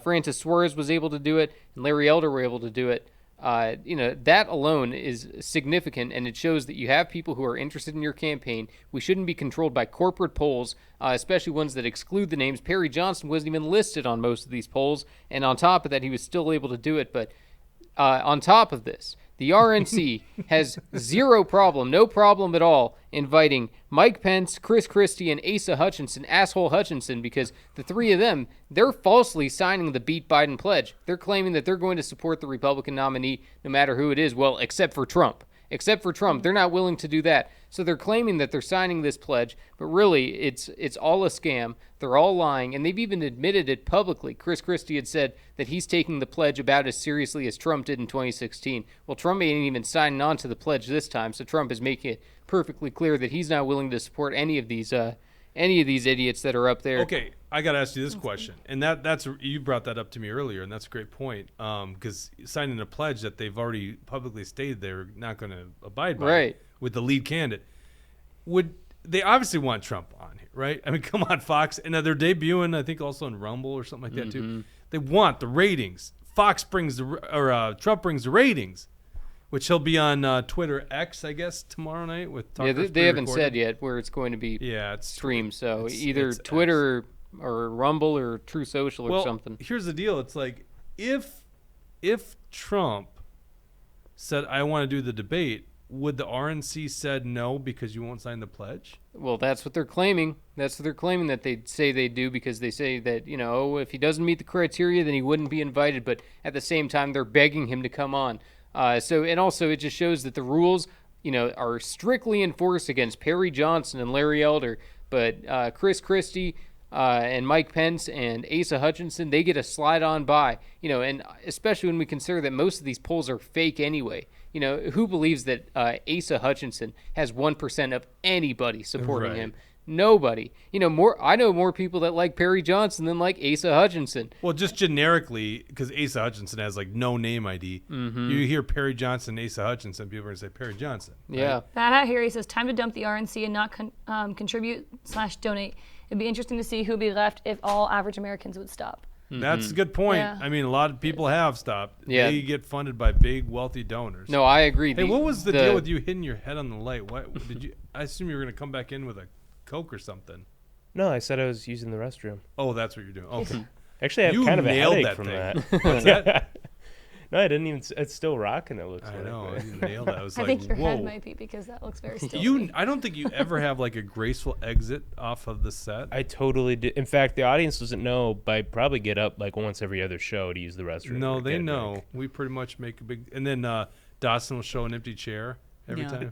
Francis Suarez was able to do it, and Larry Elder were able to do it, that alone is significant, and it shows that you have people who are interested in your campaign. We shouldn't be controlled by corporate polls, especially ones that exclude the names. Perry Johnson wasn't even listed on most of these polls, and on top of that, he was still able to do it. But on top of this, the RNC has no problem at all, inviting Mike Pence, Chris Christie, and Asa Hutchinson, asshole Hutchinson, because the three of them, they're falsely signing the Beat Biden pledge. They're claiming that they're going to support the Republican nominee no matter who it is, well, except for Trump. They're not willing to do that. So they're claiming that they're signing this pledge, but really it's all a scam. They're all lying, and they've even admitted it publicly. Chris Christie had said that he's taking the pledge about as seriously as Trump did in 2016. Well, Trump ain't even signing on to the pledge this time, so Trump is making it perfectly clear that he's not willing to support any of these idiots that are up there. Okay, I got to ask you this question, and that's you brought that up to me earlier, and that's a great point. Because signing a pledge that they've already publicly stated they're not going to abide by, Right, with the lead candidate, would they obviously want Trump on here, right? I mean, come on, Fox, and they're debuting, I think, also in Rumble or something like that too. They want the ratings. Trump brings the ratings, which he'll be on Twitter X, I guess, tomorrow night with. Yeah, they haven't said yet where it's going to be. Yeah, it's streamed. So it's either X. Twitter or Rumble or True Social or something. Here's the deal. It's like if Trump said, I want to do the debate, would the RNC said no because you won't sign the pledge? Well, that's what they're claiming. That's what they're claiming that they say they do, because they say that, if he doesn't meet the criteria, then he wouldn't be invited. But at the same time, they're begging him to come on. And also it just shows that the rules, are strictly enforced against Perry Johnson and Larry Elder. But Chris Christie and Mike Pence and Asa Hutchinson, they get a slide on by, and especially when we consider that most of these polls are fake anyway. Who believes that Asa Hutchinson has 1% of anybody supporting him? Nobody. I know more people that like Perry Johnson than like Asa Hutchinson. Well, just generically, because Asa Hutchinson has like no name ID. You hear Perry Johnson, Asa Hutchinson, people are going to say Perry Johnson. Right? Yeah. Bad Hat Harry says, time to dump the RNC and not contribute/donate. It'd be interesting to see who'd be left if all average Americans would stop. That's a good point. Yeah. I mean, a lot of people have stopped. Yeah. They get funded by big, wealthy donors. No, I agree. Hey, what was the deal with you hitting your head on the light? What did you? I assume you were going to come back in with a Coke or something. No, I said I was using the restroom. Oh, that's what you're doing. Okay. Actually, I have You kind of a nailed headache that from thing. that. What's that? No, I didn't even. It's still rocking. It looks I like. know. but- You nailed that. I was I like, think your whoa. head might be, because that looks very still. I don't think you ever have like a graceful exit off of the set. I totally did. In fact, the audience doesn't know, but I probably get up like once every other show to use the restroom. No, or they get a know. drink. We pretty much make a big. And then Dawson will show an empty chair every Yeah. time.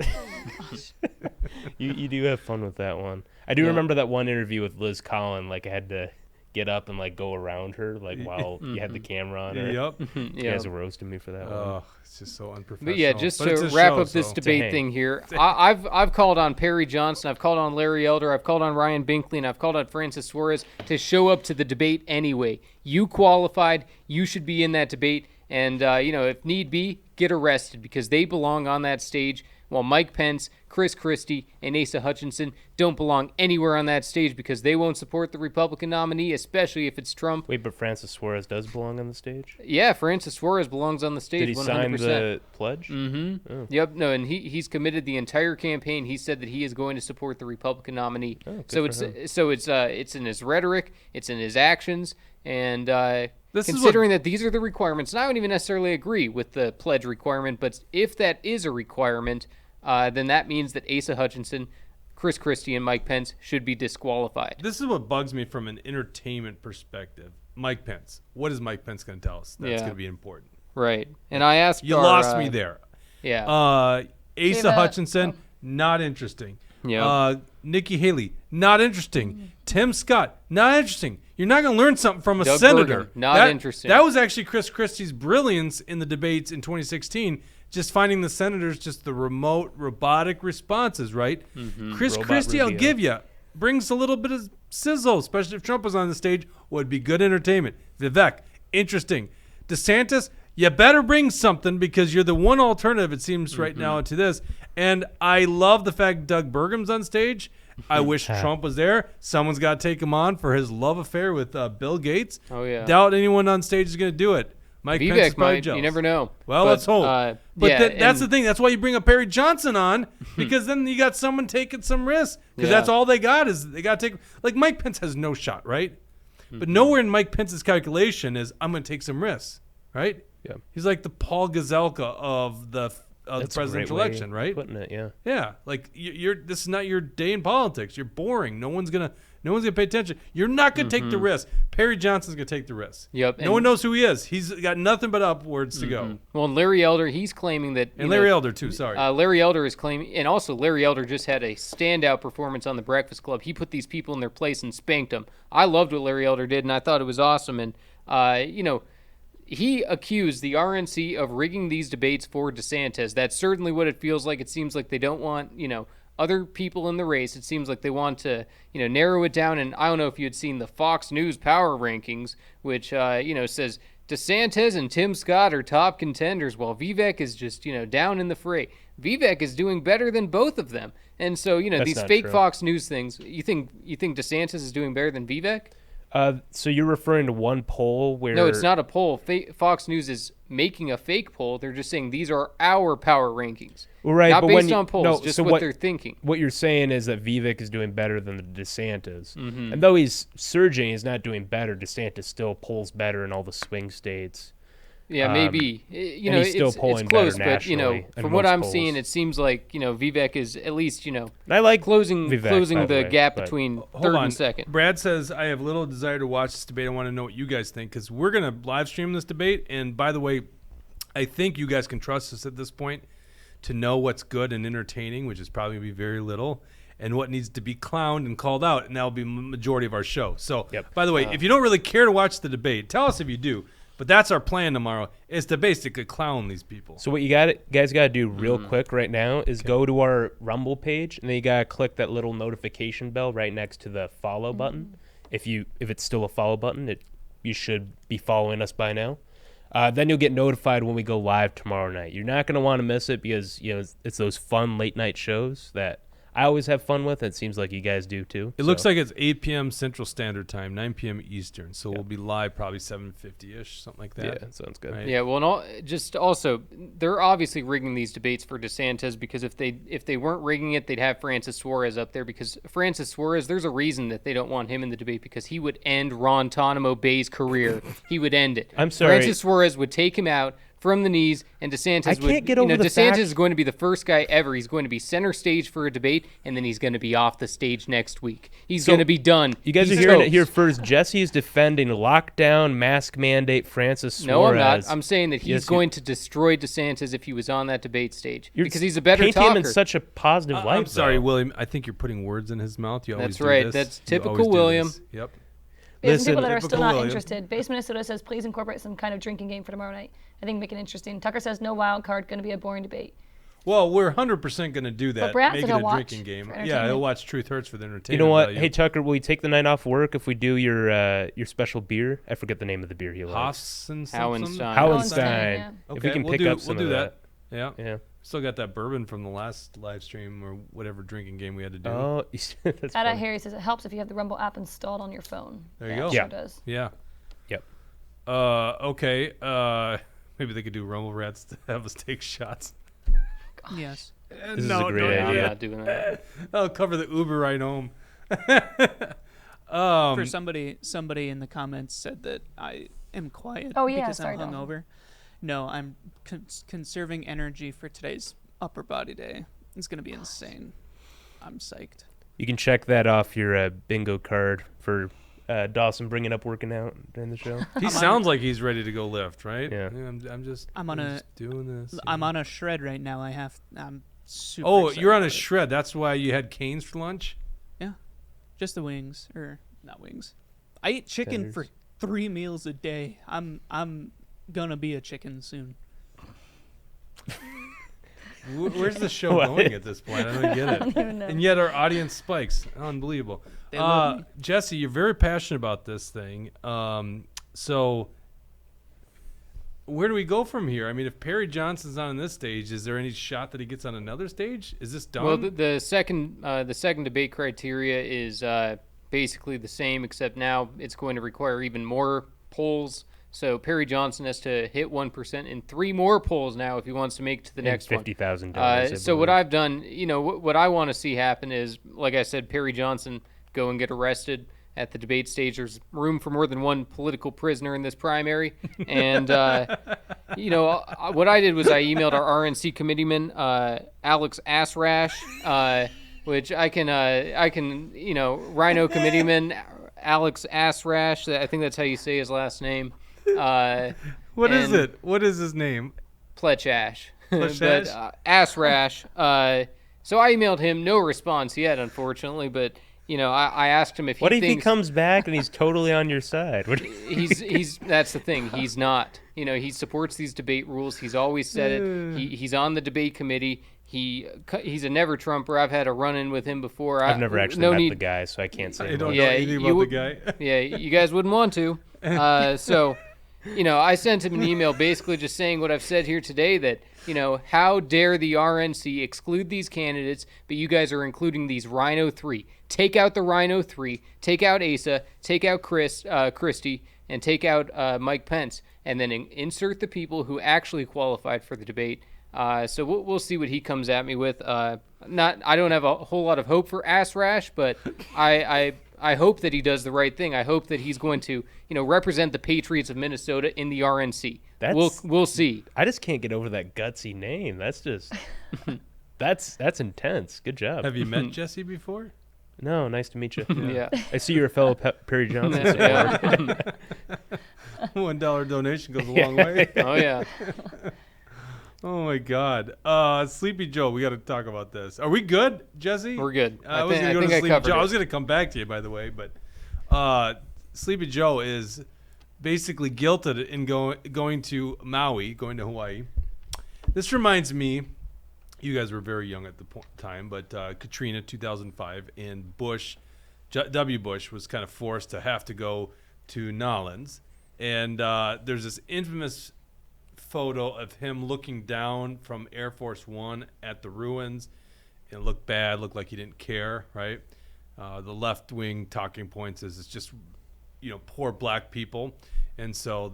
You do have fun with that one. I do Yeah. remember that one interview with Liz Collin. Like I had to get up and like go around her, like while you had the camera on her. Yep. You Yeah. guys are roasting me for that one. Oh, it's just so unprofessional. But yeah, just But it's to a wrap show, up this so- debate hang. thing here, I've called on Perry Johnson, I've called on Larry Elder, I've called on Ryan Binkley, and I've called on Francis Suarez to show up to the debate anyway. You qualified, you should be in that debate, and if need be, get arrested, because they belong on that stage, while Mike Pence, Chris Christie, and Asa Hutchinson don't belong anywhere on that stage, because they won't support the Republican nominee, especially if it's Trump. Wait, but Francis Suarez does belong on the stage? Yeah, Francis Suarez belongs on the stage. Did he 100%. sign the pledge? Mm-hmm. Oh. Yep. No, and he's committed the entire campaign. He said that he is going to support the Republican nominee. good So for it's in his rhetoric, it's in his actions, and This is considering that these are the requirements, and I don't even necessarily agree with the pledge requirement, but if that is a requirement, then that means that Asa Hutchinson, Chris Christie, and Mike Pence should be disqualified. This is what bugs me from an entertainment perspective. Mike Pence. What is Mike Pence going to tell us? That's Yeah. going to be important. Right. And I asked You our, lost me there. Yeah. Asa Ava- Hutchinson, not interesting. Yeah. Nikki Haley, not interesting. Tim Scott, not interesting. You're not going to learn something from a Doug senator. Burgum, not interesting. That was actually Chris Christie's brilliance in the debates in 2016. Just finding the senators, just the remote, robotic responses, right? Chris Robot Christie, I'll Rubio. give you, brings a little bit of sizzle, especially if Trump was on the stage, would be good entertainment. Vivek, interesting. DeSantis, you better bring something, because you're the one alternative, it seems, right now to this. And I love the fact Doug Burgum's on stage. I wish Trump was there. Someone's got to take him on for his love affair with Bill Gates. Oh, yeah. Doubt anyone on stage is going to do it. Mike Pence is Vivek probably might. jealous. You never know. Well, let's hope. But yeah, that's the and- thing. That's why you bring up Perry Johnson on, because then you got someone taking some risks. Because Yeah. that's all they got is they got to take. Like Mike Pence has no shot, right? But nowhere in Mike Pence's calculation is I'm going to take some risks, right? Yeah. He's like the Paul Gazelka of the That's a presidential great way election, of right? Putting it, yeah. Yeah, like you're. This is not your day in politics. You're boring. No one's gonna pay attention. You're not gonna take the risk. Perry Johnson's gonna take the risk. Yep. No one knows who he is. He's got nothing but upwards to go. Well, and Larry Elder, he's claiming that. And Larry Elder too. Sorry. Larry Elder is claiming, and also Larry Elder just had a standout performance on the Breakfast Club. He put these people in their place and spanked them. I loved what Larry Elder did, and I thought it was awesome. And he accused the RNC of rigging these debates for DeSantis. That's certainly what it feels like. It seems like they don't want, other people in the race. It seems like they want to, narrow it down. And I don't know if you had seen the Fox News power rankings, which, says DeSantis and Tim Scott are top contenders, while Vivek is just, down in the fray. Vivek is doing better than both of them. And so, That's these not fake true. Fox News things, you think DeSantis is doing better than Vivek? So you're referring to one poll where... No, it's not a poll. Fox News is making a fake poll. They're just saying these are our power rankings. Well, right, Not but based when you- on polls, no, just so what what- they're thinking. What you're saying is that Vivek is doing better than the DeSantis. Mm-hmm. And though he's surging, he's not doing better. DeSantis still polls better in all the swing states. Yeah, maybe. and he's still it's polling close, better but, nationally in from what most I'm polls. seeing, it seems like, Vivek is at least, And I like closing Vivek, by the way, gap but- between Hold third on. and second. Brad says I have little desire to watch this debate. I want to know what you guys think because we're gonna live stream this debate. And by the way, I think you guys can trust us at this point to know what's good and entertaining, which is probably gonna be very little, and what needs to be clowned and called out, and that will be the majority of our show. So, Yep. by the way, if you don't really care to watch the debate, tell us if you do. But that's our plan tomorrow: is to basically clown these people. So what you guys got to do real quick right now is go to our Rumble page, and then you got to click that little notification bell right next to the follow button. If it's still a follow button, you should be following us by now. Then you'll get notified when we go live tomorrow night. You're not going to want to miss it because it's those fun late night shows that I always have fun with. It seems like you guys do too. It looks like it's 8 p.m. Central Standard Time, 9 p.m. Eastern. So Yep. we'll be live probably 7:50-ish, something like that. yeah, that sounds good. Right. Yeah, well, just also, they're obviously rigging these debates for DeSantis because if they weren't rigging it, they'd have Francis Suarez up there because Francis Suarez, there's a reason that they don't want him in the debate because he would end Ron Tonimo Bay's career. He would end it. I'm sorry. Francis Suarez would take him out from the knees, and DeSantis I would. can't get over the DeSantis fact- is going to be the first guy ever. He's going to be center stage for a debate, and then he's going to be off the stage next week. He's So, going to be done. You guys He's are hearing it toast. here first. Jesse is defending lockdown, mask mandate, Francis Suarez. No, I'm not. I'm saying that he's Yes, going to destroy DeSantis if he was on that debate stage You're because he's a better painting talker. him in such a positive light. I'm sorry, though. William. I think you're putting words in his mouth. You always That's do right. this. That's You typical always do William. this. Yep. We have Listen, some people that are typical still not William. interested. Base Minnesota says, please incorporate some kind of drinking game for tomorrow night. I think make it interesting. Tucker says, no wild card, going to be a boring debate. Well, we're 100% going to do that. Brad Make said it he'll a watch drinking game. for Yeah, entertainment. he'll watch Truth Hurts for the entertainment. You know what? value. Hey Tucker, will you take the night off work if we do your special beer? I forget the name of the beer he likes. Hoffs and Howenstein. Howenstein. yeah. If Okay, we can we'll pick do, up we'll some do of that. Yeah. Yeah. Still got that bourbon from the last live stream or whatever drinking game we had to do. Oh, that's Ada funny. Harry says it helps if you have the Rumble app installed on your phone. There you Yeah, go. it sure Yeah. does. Yeah. Yep. Okay. Maybe they could do Rumble Rats to have us take shots. Yes. This is a great Yeah, I'm idea. not doing that. I'll cover the Uber ride home. For somebody in the comments said that I am quiet Oh, yeah, because sorry, I'm Dalton. hungover. No, I'm conserving energy for today's upper body day. It's gonna be insane. I'm psyched. You can check that off your bingo card for Dawson bringing up working out during the show. He sounds like he's ready to go lift, right? Yeah. I'm just doing this. I'm on a shred right now. I'm super. Oh, excited you're on a about it. shred. That's why you had canes for lunch? Yeah, just the wings, or not wings. I eat chicken for 3 meals a day. I'm gonna be a chicken soon. Where's the show What? going at this point? I don't get it. even know. And yet our audience spikes. Unbelievable. They love me. Jesse, you're very passionate about this thing. So where do we go from here? I mean, if Perry Johnson's on this stage, is there any shot that he gets on another stage? Is this done? Well, the second debate criteria is basically the same, except now it's going to require even more polls. So Perry Johnson has to hit 1% in 3 more polls now if he wants to make it to the next one. $50,000. So what I've done, what I want to see happen is, like I said, Perry Johnson go and get arrested at the debate stage. There's room for more than one political prisoner in this primary. And, what I did was I emailed our RNC committeeman, Alex Assrash, which I can, Rhino committeeman, Alex Assrash. I think that's how you say his last name. What is it? What is his name? Plechash. Plechash? But Assrash. So I emailed him. No response yet, unfortunately, but I asked him if he What if he thinks comes back and he's totally on your side? he's that's the thing. He's not. He supports these debate rules. He's always said it. He's on the debate committee. He's a never Trumper. I've had a run-in with him before. I've never actually met the guy, so I can't say. I don't much. know anything about the guy. Yeah, you guys wouldn't want to. So, I sent him an email basically just saying what I've said here today, that, how dare the RNC exclude these candidates, but you guys are including these Rhino 3. Take out the Rhino 3, take out Asa, take out Christie, and take out Mike Pence, and then insert the people who actually qualified for the debate. So we'll see what he comes at me with. I don't have a whole lot of hope for Assrash, but I hope that he does the right thing. I hope that he's going to, represent the Patriots of Minnesota in the RNC. We'll see. I just can't get over that gutsy name. That's just that's intense. Good job. Have you met Jesse before? No, nice to meet you. Yeah. I see you're a fellow Perry Johnson supporter. $1 donation goes a long way. Oh yeah. Oh my God. Sleepy Joe, we got to talk about this. Are we good, Jesse? We're good. I was going to go to I Sleepy covered Joe. it. I was going to come back to you, by the way, but Sleepy Joe is basically guilted in going to Maui, going to Hawaii. This reminds me, you guys were very young at the time, but Katrina, 2005, and W. Bush was kind of forced to have to go to Nolens. And there's this infamous photo of him looking down from Air Force One at the ruins. It looked bad, looked like he didn't care, right? The left-wing talking points is it's just, poor black people. And so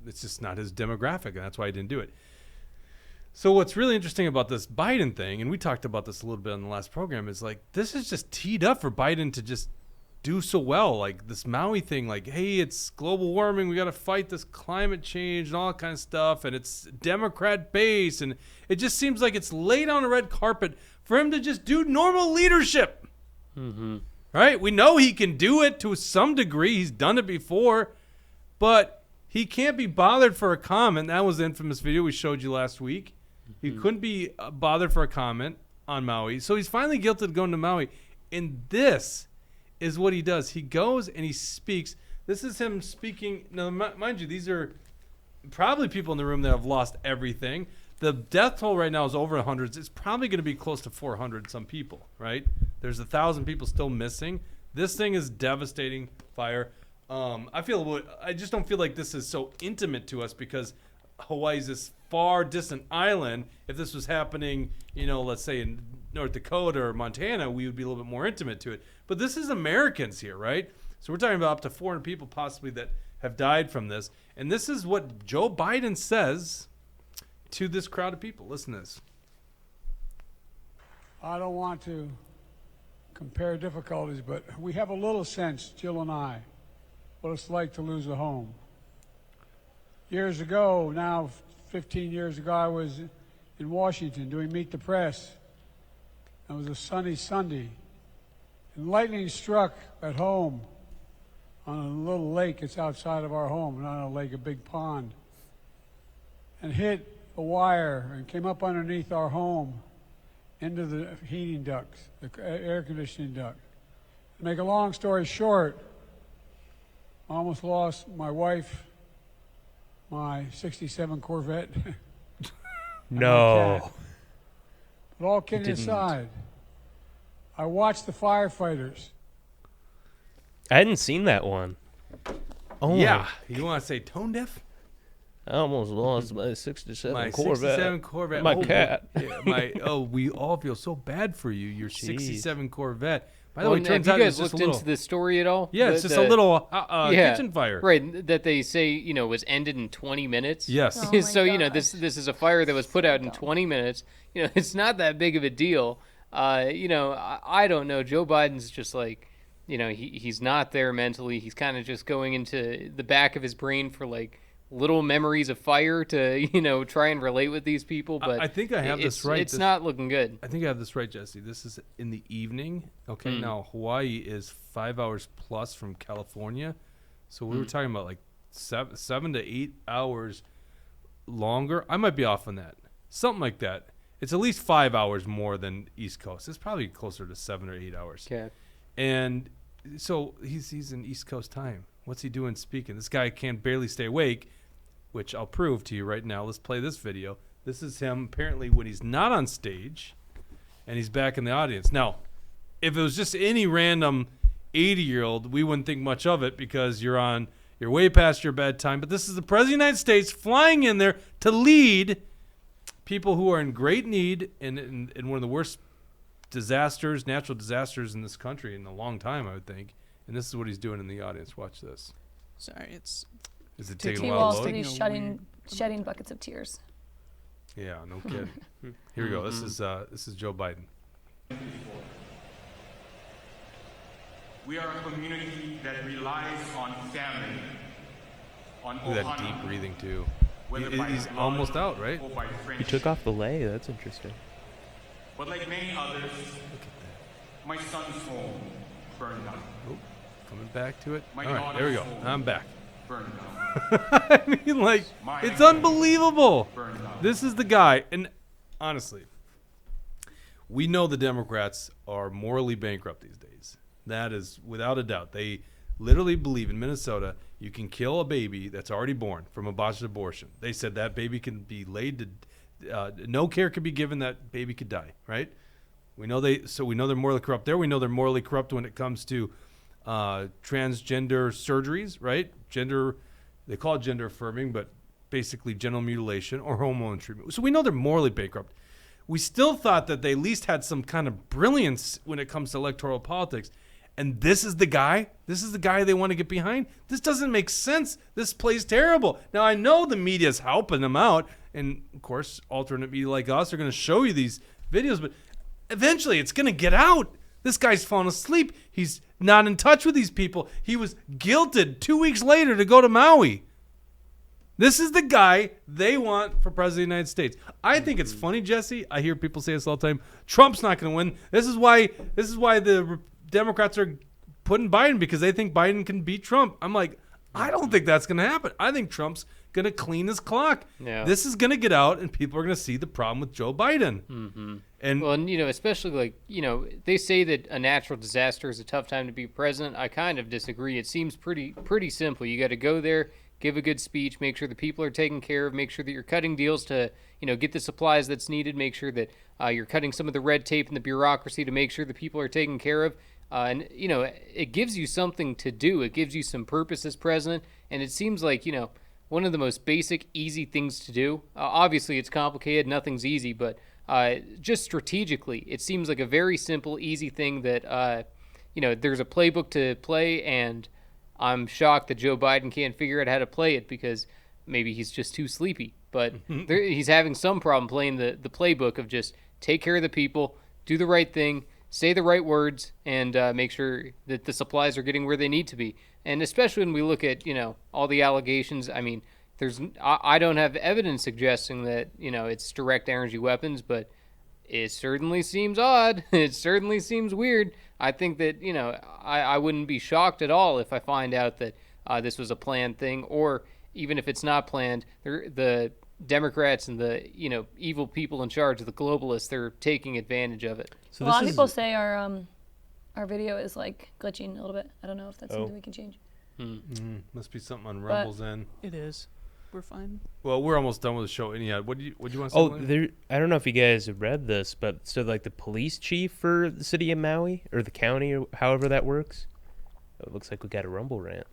it's just not his demographic, and that's why he didn't do it. So what's really interesting about this Biden thing, and we talked about this a little bit on the last program, is like this is just teed up for Biden to just do so well. Like this Maui thing, like, hey, it's global warming, we got to fight this climate change and all that kind of stuff, and it's Democrat base, and it just seems like it's laid on a red carpet for him to just do normal leadership. Mm-hmm. Right? We know he can do it to some degree. He's done it before, but he can't be bothered for a comment. That was the infamous video we showed you last week. He couldn't be bothered for a comment on Maui. So he's finally guilty of going to Maui. And this is what he does. He goes and he speaks. This is him speaking. Now, mind you, these are probably people in the room that have lost everything. The death toll right now is over 100. It's probably going to be close to 400 some people, right? There's 1,000 people still missing. This thing is devastating fire. I just don't feel like this is so intimate to us because Hawaii's this far distant island. If this was happening, let's say in North Dakota or Montana, we would be a little bit more intimate to it. But this is Americans here, right? So we're talking about up to 400 people possibly that have died from this. And this is what Joe Biden says to this crowd of people. Listen to this. I don't want to compare difficulties, but we have a little sense, Jill and I, what it's like to lose a home. Years ago, now 15 years ago, I was in Washington doing Meet the Press. It was a sunny Sunday. And lightning struck at home on a little lake that's outside of our home, not a lake, a big pond, and hit a wire and came up underneath our home into the heating ducts, the air conditioning duct. To make a long story short, I almost lost my wife, my 67 Corvette. No. But all kidding aside, I watched the firefighters. I hadn't seen that one. Oh Yeah. You want to say tone deaf? I almost lost my 67 My Corvette. 67 Corvette. My cat. Yeah, we all feel so bad for you. Your 67 Corvette. By the way, it have turns you out guys it's just looked a little. into this story at all? Yeah, it's just a little kitchen fire. Right, that they say, was ended in 20 minutes. Yes. Oh my So, this is a fire that was put out in 20 minutes. It's not that big of a deal. I don't know. Joe Biden's just like, he's not there mentally. He's kind of just going into the back of his brain for like little memories of fire to, try and relate with these people. But I think I have this right. It's not looking good. I think I have this right, Jesse. This is in the evening. Okay, now Hawaii is 5 hours plus from California. So we were talking about like 7 to 8 hours longer. I might be off on that. Something like that. It's at least 5 hours more than East Coast. It's probably closer to 7 or 8 hours. Okay. And so he's in East Coast time. What's he doing speaking? This guy can barely stay awake, which I'll prove to you right now. Let's play this video. This is him apparently when he's not on stage and he's back in the audience. Now, if it was just any random 80-year-old, we wouldn't think much of it because you're way past your bedtime. But this is the President of the United States flying in there to lead people who are in great need in one of the worst natural disasters in this country in a long time, I would think. And this is what he's doing in the audience. Watch this. Sorry, it's Is it T taking T a while Walls to to load? be Taking a shedding buckets of tears. Yeah, no kidding. Here we go. This is Joe Biden. We are a community that relies on family, on Look at that ohana, deep breathing too. whether by He's blood almost out, right? or by He friendship. took off the lei. That's interesting. But like many others, my son's home burned down. Oh, coming back to it. My All right, there we go. daughter's I'm back. Burned down. I mean, like, it's unbelievable. Burned down. This is the guy. And honestly, we know the Democrats are morally bankrupt these days. That is without a doubt. They literally believe in Minnesota you can kill a baby that's already born from a botched abortion. They said that baby can be laid to, no care could be given, that baby could die, right? We know they're morally corrupt there. We know they're morally corrupt when it comes to transgender surgeries, right? They call it gender affirming, but basically genital mutilation or hormone treatment. So we know they're morally bankrupt. We still thought that they at least had some kind of brilliance when it comes to electoral politics. And this is the guy they want to get behind. This doesn't make sense. This plays terrible. Now, I know the media's helping them out. And, of course, alternate media like us are going to show you these videos. But eventually, it's going to get out. This guy's falling asleep. He's not in touch with these people. He was guilted 2 weeks later to go to Maui. This is the guy they want for president of the United States. I think it's funny, Jesse. I hear people say this all the time. Trump's not going to win. This is why the Democrats are putting Biden, because they think Biden can beat Trump. I'm like, I don't think that's going to happen. I think Trump's going to clean his clock. Yeah. This is going to get out, and people are going to see the problem with Joe Biden. Mm-hmm. And well, and especially they say that a natural disaster is a tough time to be president. I kind of disagree. It seems pretty simple. You got to go there, give a good speech, make sure the people are taken care of, make sure that you're cutting deals to get the supplies that's needed, make sure that you're cutting some of the red tape and the bureaucracy to make sure the people are taken care of. And it gives you something to do. It gives you some purpose as president. And it seems like one of the most basic, easy things to do. Obviously, it's complicated. Nothing's easy, but just strategically, it seems like a very simple, easy thing that there's a playbook to play, and I'm shocked that Joe Biden can't figure out how to play it because maybe he's just too sleepy. But he's having some problem playing the playbook of just take care of the people, do the right thing, say the right words, and make sure that the supplies are getting where they need to be. And especially when we look at, all the allegations, I mean, I don't have evidence suggesting that, it's direct energy weapons, but it certainly seems odd. It certainly seems weird. I think that, I wouldn't be shocked at all if I find out that this was a planned thing, or even if it's not planned, the Democrats and the evil people in charge of the globalists, they're taking advantage of it. So a lot of people say our video is like glitching a little bit. I don't know if that's something we can change. must be something on Rebels end. It is. We're fine. Well, we're almost done with the show anyhow. What do you want to say? Oh, Lynn? I don't know if you guys have read this, but so like the police chief for the city of Maui or the county or however that works, it looks like we got a Rumble rant.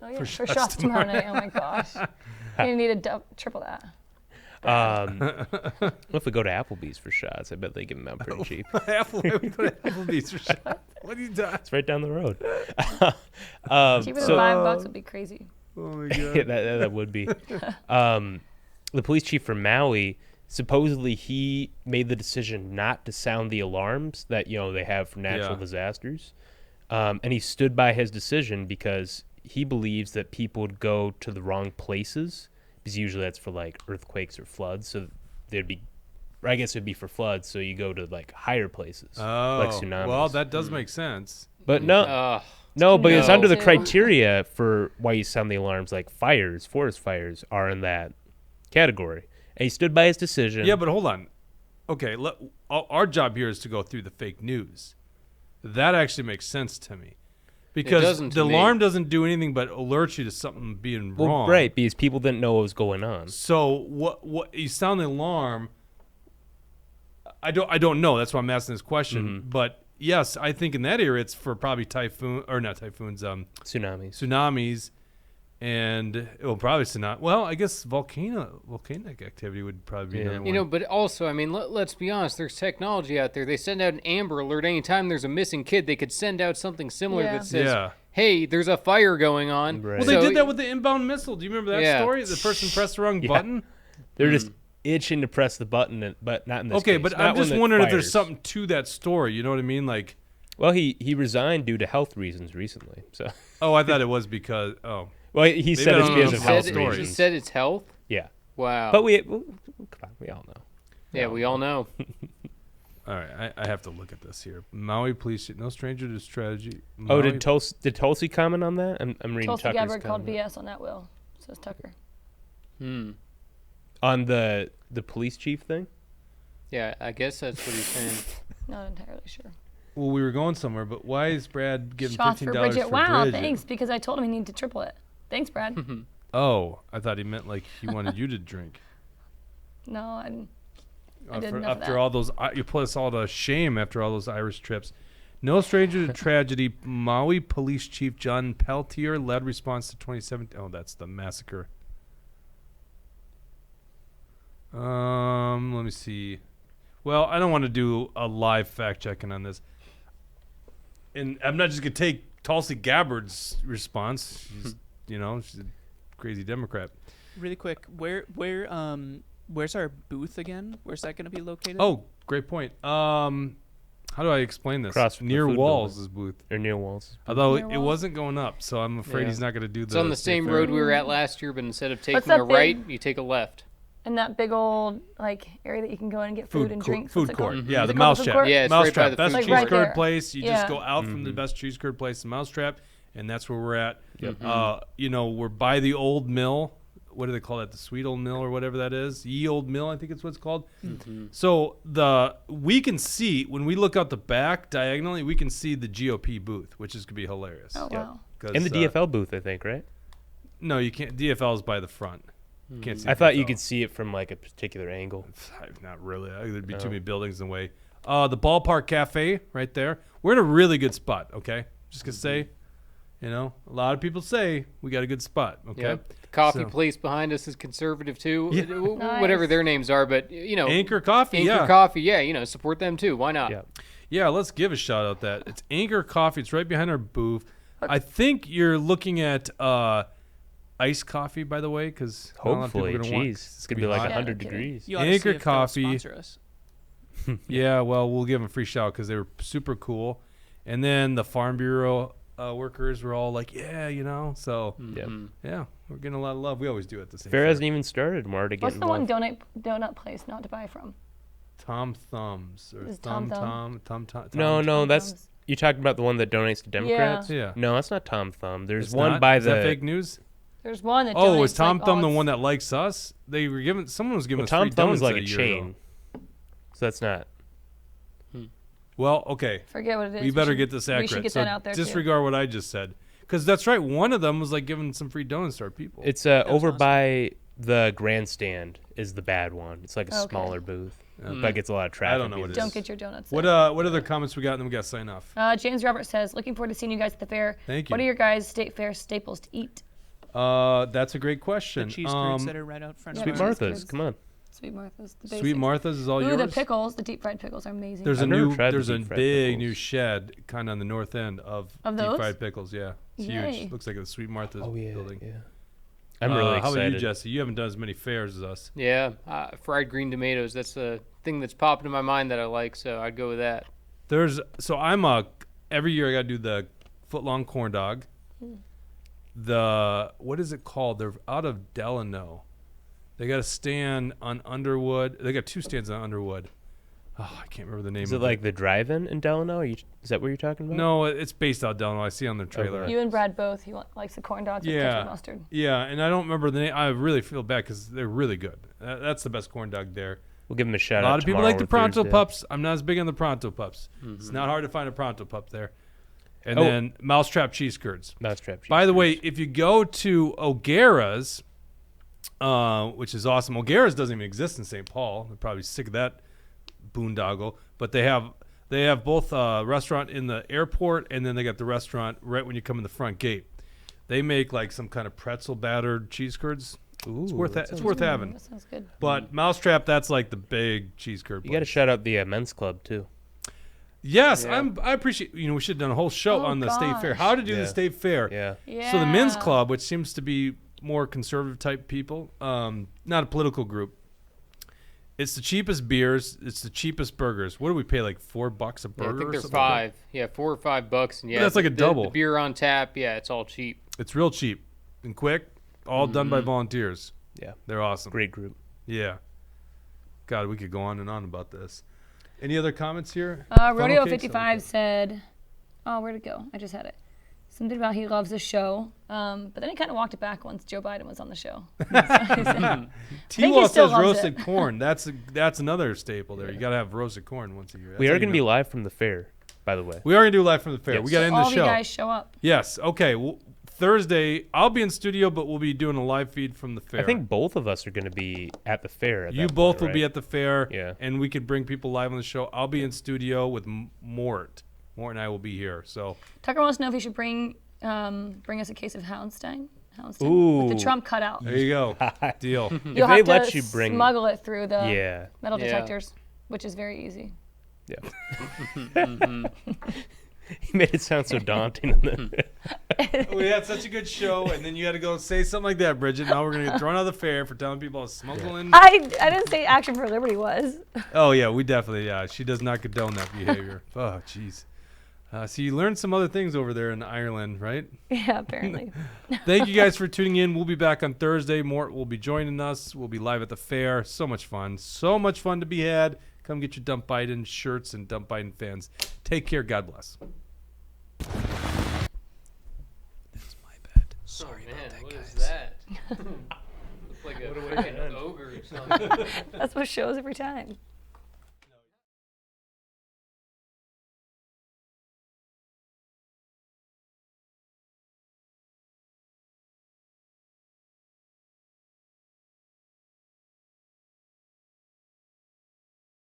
Oh yeah, for shots tomorrow night. Oh my gosh, you need to triple that. What if we go to Applebee's for shots? I bet they give them out pretty cheap. Applebee's for shots. What are you doing? It's right down the road. Cheaper than $5 would be crazy. Oh my god. Yeah, that would be. The police chief from Maui, supposedly he made the decision not to sound the alarms that they have for natural disasters, and he stood by his decision because he believes that people would go to the wrong places, because usually that's for like earthquakes or floods. So I guess it'd be for floods. So you go to like higher places, like tsunamis. Well, that does make sense. But no, but it's under the criteria for why you sound the alarms, like fires, forest fires are in that category. And he stood by his decision. Yeah, but hold on. Okay, our job here is to go through the fake news. That actually makes sense to me. Because the alarm doesn't do anything but alert you to something being wrong. Right, because people didn't know what was going on. So what you sound the alarm, I don't know. That's why I'm asking this question. Mm-hmm. But yes, I think in that area it's for probably tsunamis. And probably tsunami. Well, I guess volcanic activity would probably be another one. But also, I mean, let's be honest. There's technology out there. They send out an Amber Alert anytime there's a missing kid. They could send out something similar that says, "Hey, there's a fire going on." Right. Well, they did that with the inbound missile. Do you remember that story? The person pressed the wrong button. They're just itching to press the button, but not in this case. Okay, but I'm just wondering if there's something to that story. You know what I mean? Like, well, he resigned due to health reasons recently. So. Oh, I thought it was because Well, he said it's because of health reasons. He said it's health? Yeah. Wow. But come on, we all know. Yeah, we all know. All right, I have to look at this here. Maui police, no stranger to strategy. Did Tulsi comment on that? I'm reading Tulsi Tucker's Gabbard called comment. BS on that will, says Tucker. On the police chief thing? Yeah, I guess that's what he's saying. Not entirely sure. Well, we were going somewhere, but why is Brad giving Shots $15 for Bridget. Wow, Bridget? Thanks, because I told him he needed to triple it. Thanks, Brad. Oh, I thought he meant like he wanted you to drink. No, I did enough after of that. all those, you put us all to shame after all those Irish trips. No stranger to tragedy. Maui Police Chief John Peltier led response to 2017. Oh, that's the massacre. Let me see. Well, I don't want to do a live fact checking on this, and I'm not just gonna take Tulsi Gabbard's response. She's a crazy Democrat. Really quick, where's our booth again? Where's that going to be located? Oh, great point. How do I explain this? Across from the near food Walls' booth. Or near Walls. Although Near it Walls? wasn't going up, so I'm afraid he's not going to do It's on the same road we were at last year, but instead of taking that a right, big- you take a left. In that big old area that you can go in and get food and drinks. Food What's it court. called? Yeah, Is the it called Mousetrap. food court? Yeah, it's right by Mousetrap. the Best food cheese court. Like right curd there. place. You Yeah. just go out from the best cheese curd place, the Mousetrap, and that's where we're at. We're by the old mill. What do they call that? The sweet old mill or whatever that is. Ye old mill, I think it's what it's called. So we can see when we look out the back diagonally, we can see the GOP booth, which is gonna be hilarious. Oh, wow. And the DFL booth, I think, right? No, you can't. DFL is by the front. You can't see. I thought you DFL. could see it from like a particular angle. Not really. There'd be too many buildings in the way. The Ballpark Cafe right there. We're in a really good spot. Okay, just gonna say, a lot of people say we got a good spot. Okay. Yep. The coffee So- place behind us is conservative too. Yeah. Whatever Nice. their names are, but Anchor Coffee. Anchor Coffee, yeah, support them too. Why not? Yeah. Yeah, let's give a shout out that it's Anchor Coffee. It's right behind our booth. I think you're looking at iced coffee, by the way, because Hopefully, it's gonna be like hot. 100 Yeah, no kidding. degrees. You ought to Anchor see if they'll Coffee. sponsor us. Yeah, well, we'll give them a free shout because they were super cool. And then the Farm Bureau workers were all like, yeah, So Yep. yeah, we're getting a lot of love. We always do at the same. Fair hasn't even started. More to get What's the one involved. donut place not to buy from? Tom Thumbs or Is Tom Tom No, that's Thumbs. you talking about the one that donates to Democrats. Yeah. No, that's not Tom Thumb. There's It's one not? by Is the. that fake news? There's one that Oh, donates, is Tom like, Thumb the it's- one that likes us? They were giving. Someone was giving Well, us Tom free Thumb is donuts like a year ago. chain, so that's not. Well, okay. Forget what it is. We better should- get this We accurate. should get so that out there too. disregard what I just said, because that's right. One of them was like giving some free donuts to our people. It's was over awesome. by the grandstand is the bad one. It's like a Okay. smaller booth, but gets a lot of traffic. I don't know what it Don't is. get your donuts. What there. what other comments we got? And then we got to sign off. James Robert says, looking forward to seeing you guys at the fair. Thank What you. are your guys' state fair staples to eat? That's a great question. The cheese curds that are right out front. Yeah, Sweet cheese Martha's, curds. come on. Sweet Martha's. The Sweet basics. Martha's is all Ooh, yours. the pickles, the deep fried pickles are amazing. There's I've never tried the there's a deep fried big new pickles. shed kind of on the north end of Of deep those? fried pickles. Yeah, it's Yay. huge. Looks like a Sweet Martha's Oh yeah, building. yeah. I'm really How excited. about you, Jesse? You haven't done as many fairs as us. Yeah, fried green tomatoes. That's the thing that's popping in my mind that I like, so I'd go with that. Every year I got to do the foot-long corn dog. What is it called? They're out of Delano. They got a stand on Underwood. They got 2 stands on Underwood. Oh, I can't remember the name Is of it like the drive-in in Delano? Is that what you're talking about? No, it's based out of Delano. I see on their trailer. Okay. You and Brad both. He likes the corn dogs with ketchup and mustard. Yeah, and I don't remember the name. I really feel bad because they're really good. That's the best corn dog there. We'll give him a A shout out. lot of people tomorrow like the or Pronto Thursday. Pups. I'm not as big on the Pronto Pups. It's not hard to find a Pronto Pup there. And Oh. then Mousetrap cheese curds. Mousetrap cheese By the curds. way, if you go to O'Gara's, which is awesome, O'Gara's doesn't even exist in St. Paul. They're probably sick of that boondoggle. But they have both a restaurant in the airport, and then they got the restaurant right when you come in the front gate. They make like some kind of pretzel battered cheese curds. Ooh, It's worth that it's worth having. That sounds good. But Mousetrap, that's like the big cheese curd. You got to place. shout out the men's club too. Yes, Yeah. I appreciate. We should have done a whole show Oh, on the state fair. gosh. How to do Yeah. the state fair. Yeah. Yeah. So the men's club, which seems to be more conservative type people, not a political group. It's the cheapest beers. It's the cheapest burgers. What do we pay? Like $4 a burger? Yeah, I think or they're something like that? 5. Yeah, $4 or $5, and yeah, that's like a double. The beer on tap, yeah, it's all cheap. It's real cheap and quick. All done by volunteers. Yeah. They're awesome. Great group. Yeah. God, we could go on and on about this. Any other comments here? Rodeo Funnel cakes? 55 said, oh, where'd it go? I just had it. Something about he loves the show. But then he kind of walked it back once Joe Biden was on the show. T-Law still says loves roasted it. corn. That's another staple there. You got to have roasted corn once a year. We That's are how going to you be know. live from the fair, by the way. We are going to do live from the fair. Yes. We got to end All the of show. you guys show up. Yes. Okay. Well, Thursday, I'll be in studio, but we'll be doing a live feed from the fair. I think both of us are going to be at the fair. At you that both point, will right? be at the fair, Yeah. and we could bring people live on the show. I'll be in studio with Mort. Mort and I will be here. So Tucker wants to know if he should bring us a case of Houndstein. With the Ooh. Trump cutout. there you go. Deal. You'll they have let to you bring- smuggle it through the Yeah. metal Yeah. detectors, which is very easy. Yeah. He made it sound so daunting. We had such a good show, and then you had to go say something like that, Bridget. Now we're gonna get thrown out of the fair for telling people how smuggling. I didn't say Action for Liberty was. Oh yeah, we definitely. Yeah, she does not condone that behavior. Oh jeez. So you learned some other things over there in Ireland, right? Yeah, apparently. Thank you guys for tuning in. We'll be back on Thursday. Mort will be joining us. We'll be live at the fair. So much fun. So much fun to be had. Come get your Dump Biden shirts and Dump Biden fans. Take care. God bless. That's my bad. Sorry Man, about that, what guys. is that? Looks like a freaking ogre or something. That's what shows every time.